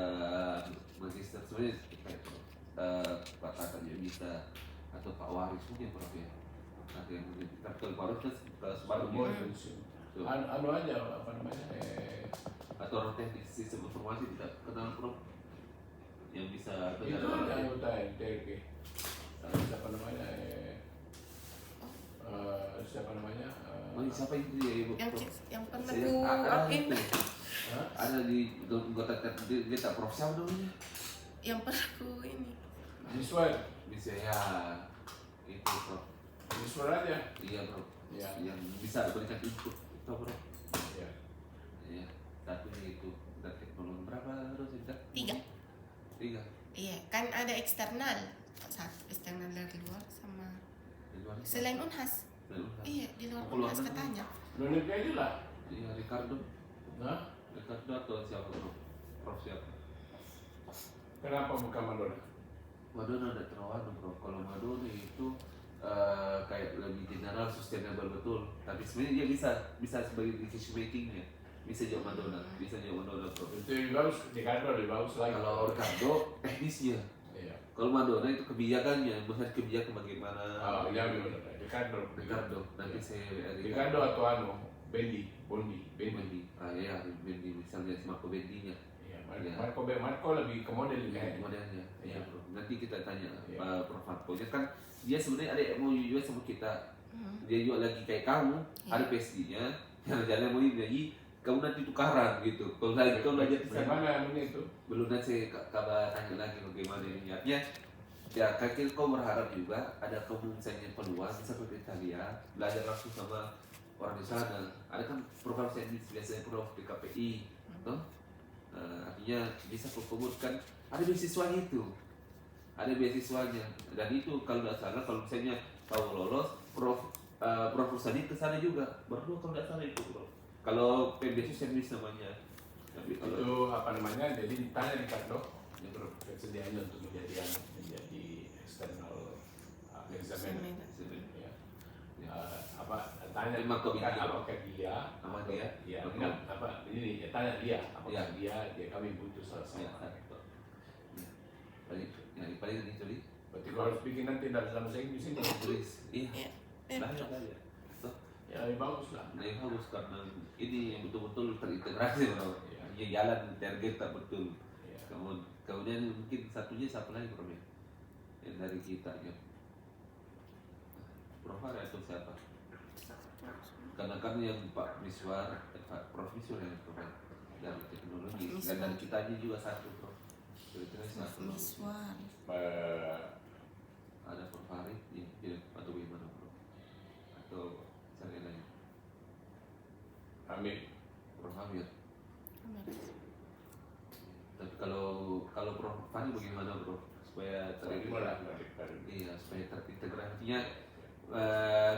magister sebenarnya kayak Pak Kakak juga bisa atau Pak Waris mungkin, Prof, ya. Ada yang mungkin kalau Pak Waris kan Baru sebagai boleh pensiun. Anu aja apa namanya atau orang teknik sistem informasi tidak kenal, Prof, yang bisa itu ada anggota NTRG. Siapa namanya siapa namanya siapa itu ya, Ibu? Yang pernah Saya- ku ada apin, itu. Ada di anggota dia tak Prof siapa namanya? yang pernah ku ini. Miswar Bisa ya itu, Prof. Miswar aja Iya, Prof. ya Yang bisa berikan input itu, Prof. ya Iya, satunya itu dan teknologi berapa harus tidak? 3. 3. Iya, kan ada eksternal. Satu eksternal dari luar sama Di luar itu. selain Unhas. Dari luar. Iya, di luar Keluar Unhas negeri. katanya. luar negeri aja lah. Iya, Ricardo Nah, atau siapa, Prof? Prof siapa? Kenapa bukan Madonna? Madonna ada terlalu bro. Kalau Madonna itu kayak lebih general, sustainable betul. Tapi sebenarnya dia bisa sebagai decision makingnya. Bisa juga Madonna bro. Itu lebih bagus, Ricardo lebih bagus lagi. Kalau Ricardo teknisnya. Iya. Kalau Madonna itu kebijakannya, maksudnya kebijakan bagaimana. Oh iya benar. Ricardo. Nanti saya Ricardo atau Bondi. Ah iya, Bendi misalnya Marco Bendinya. Iya, Iya. Marco lebih ke model kan. Modelnya. Iya Iya. bro. Nanti kita tanya Iya. Prof Marco. Dia kan dia sebenarnya ada yang mau juga sama kita. Dia juga lagi kayak kamu, ada PSD-nya, jalan-jalan mau ini lagi. Kamu nanti tukaran gitu. Kalau lagi kau belajar di sana. Bagaimana itu? Belum nanti kabar tanya lagi bagaimana niatnya. Ya, kaki kau berharap juga ada kamu misalnya peluang bisa ke Italia, belajar langsung sama orang di sana. Ada kan program sandwich biasanya prof di KPI, toh? Artinya bisa kukuburkan ada beasiswanya itu, ada beasiswanya dan itu kalau nggak salah kalau misalnya kau lolos, prof Rusadi ke sana juga, baru kalau nggak salah itu prof. Kalau beasiswa sandwich namanya. Tapi kalau Itu apa namanya? Jadi tanya Ricardo, kesediaannya untuk menjadi external examiner. Ya. Tanya Terima kasih. apakah dia Sama dia? ya Betul. enggak ini tanya dia apakah Ya. dia kami butuh salah Ya, satu. paling itu di Berarti kalau harus bikin nanti dalam bahasa Inggris ini tulis. Iya. Iya. Banyak kali ya. Toh, ya lebih bagus lah. nah yang bagus karena ini yang betul-betul terintegrasi bro. Iya. Yang jalan target tak betul. Ya. Kemudian mungkin satunya siapa lagi bro ya? Yang dari kita ya. Prof atau siapa? Karena kan yang Pak Miswar, Prof Miswar yang Prof dari teknologi dan dari kitanya juga satu Prof. Kira-kira satu. Miswar. Ada Prof Farid, ya, atau gimana Prof? Atau saya lain? Amin. Prof Amir. Tapi kalau Prof Farid bagaimana Prof? Supaya iya supaya terintegrasinya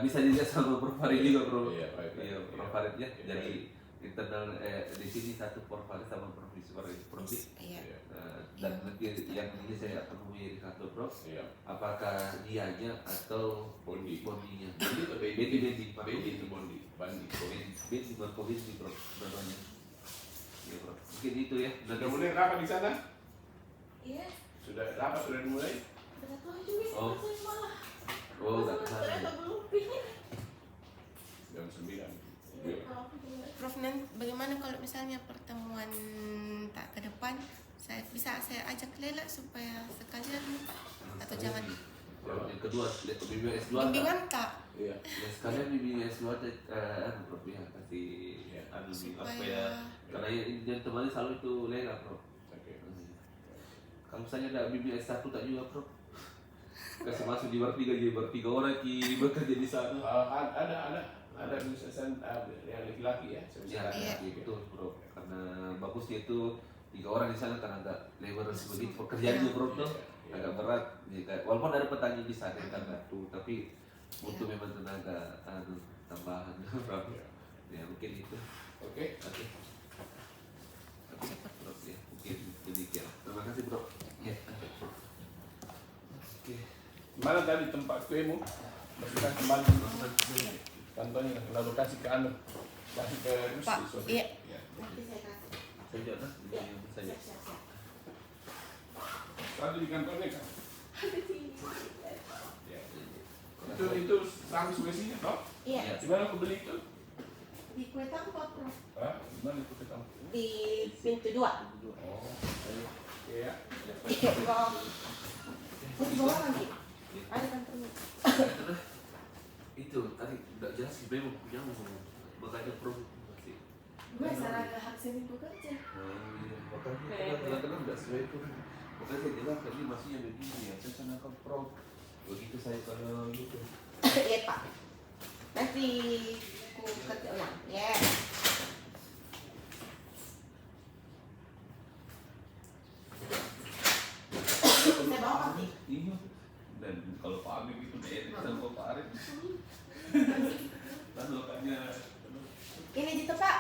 bisa dilihat sama Prof Farid juga Prof. Iya, Iya Prof Farid ya. Jadi internal di sini satu Prof Farid sama Prof Miswar Prof. Iya. Dan nanti yang ini saya akan menghubungi Ricardo Prof. Iya. Apakah dianya atau Bondinya. Bendi itu Bondi. Marco Bendi Prof. Namanya. Iya Prof. Mungkin itu ya. Sudah mulai rapat di sana? Iya. Sudah mulai? Udah tahu juga. Oh. Saya malah. Oh, enggak kesana. Ternyata belum pilih. Jam 9. Prof, bagaimana kalau misalnya pertemuan tak ke depan saya ajak Lela supaya sekalian atau jangan Yang kedua, lihat bimbingan S2 bimbingan tak? Iya. Ya sekalian bimbingan S2 Prof ya kasih supaya karena ini yang temani selalu itu Lela Prof. Oke. Kalau misalnya ada bimbingan S1 tak juga Prof. Kasih masuk di bertiga jadi bertiga orang ki bekerja di sana. Ada misalnya yang laki-laki ya. Ya, betul Prof. Karena bagusnya itu 3 orang di sana karena agak labor sedikit pekerjaannya Prof tuh agak berat. Walaupun ada petani di sana kan tuh, tapi butuh memang tenaga tambahan Prof. Ya mungkin itu. Oke. Prof ya mungkin demikian. Terima kasih Prof. Ya. Oke. Mana tadi tempat kuemu? Masukkan kembali kantornya, lalu kasih ke kasih ke Pak, Rusi. iya. Ya. Nanti saya kasih. Saja lah, yang saja. Siap. Satu di kantornya kan? Ada di. Ya. Itu sang Sulawesinya toh? Iya. Di mana aku beli itu? Di Kue Tampot, Prof. Hah? Di mana itu ketemu? Di pintu 2. Oh, iya. Iya, Prof. Mau dibawa lagi? Ada kantornya. Itu tadi nggak jelas sih memang punya makanya Prof masih. Gue salah ke hak sini bekerja. Makanya kadang-kadang nggak sesuai itu. Makanya saya bilang tadi masihnya begini ya. Saya sanakan Prof. Begitu saya kalau gitu. Iya, Pak. Nanti ku kerja ulang. Ya. Saya bawa nanti. Iya. Dan kalau Pak Amir itu enak sama Pak Arif. Dan makanya Ini gitu, Pak.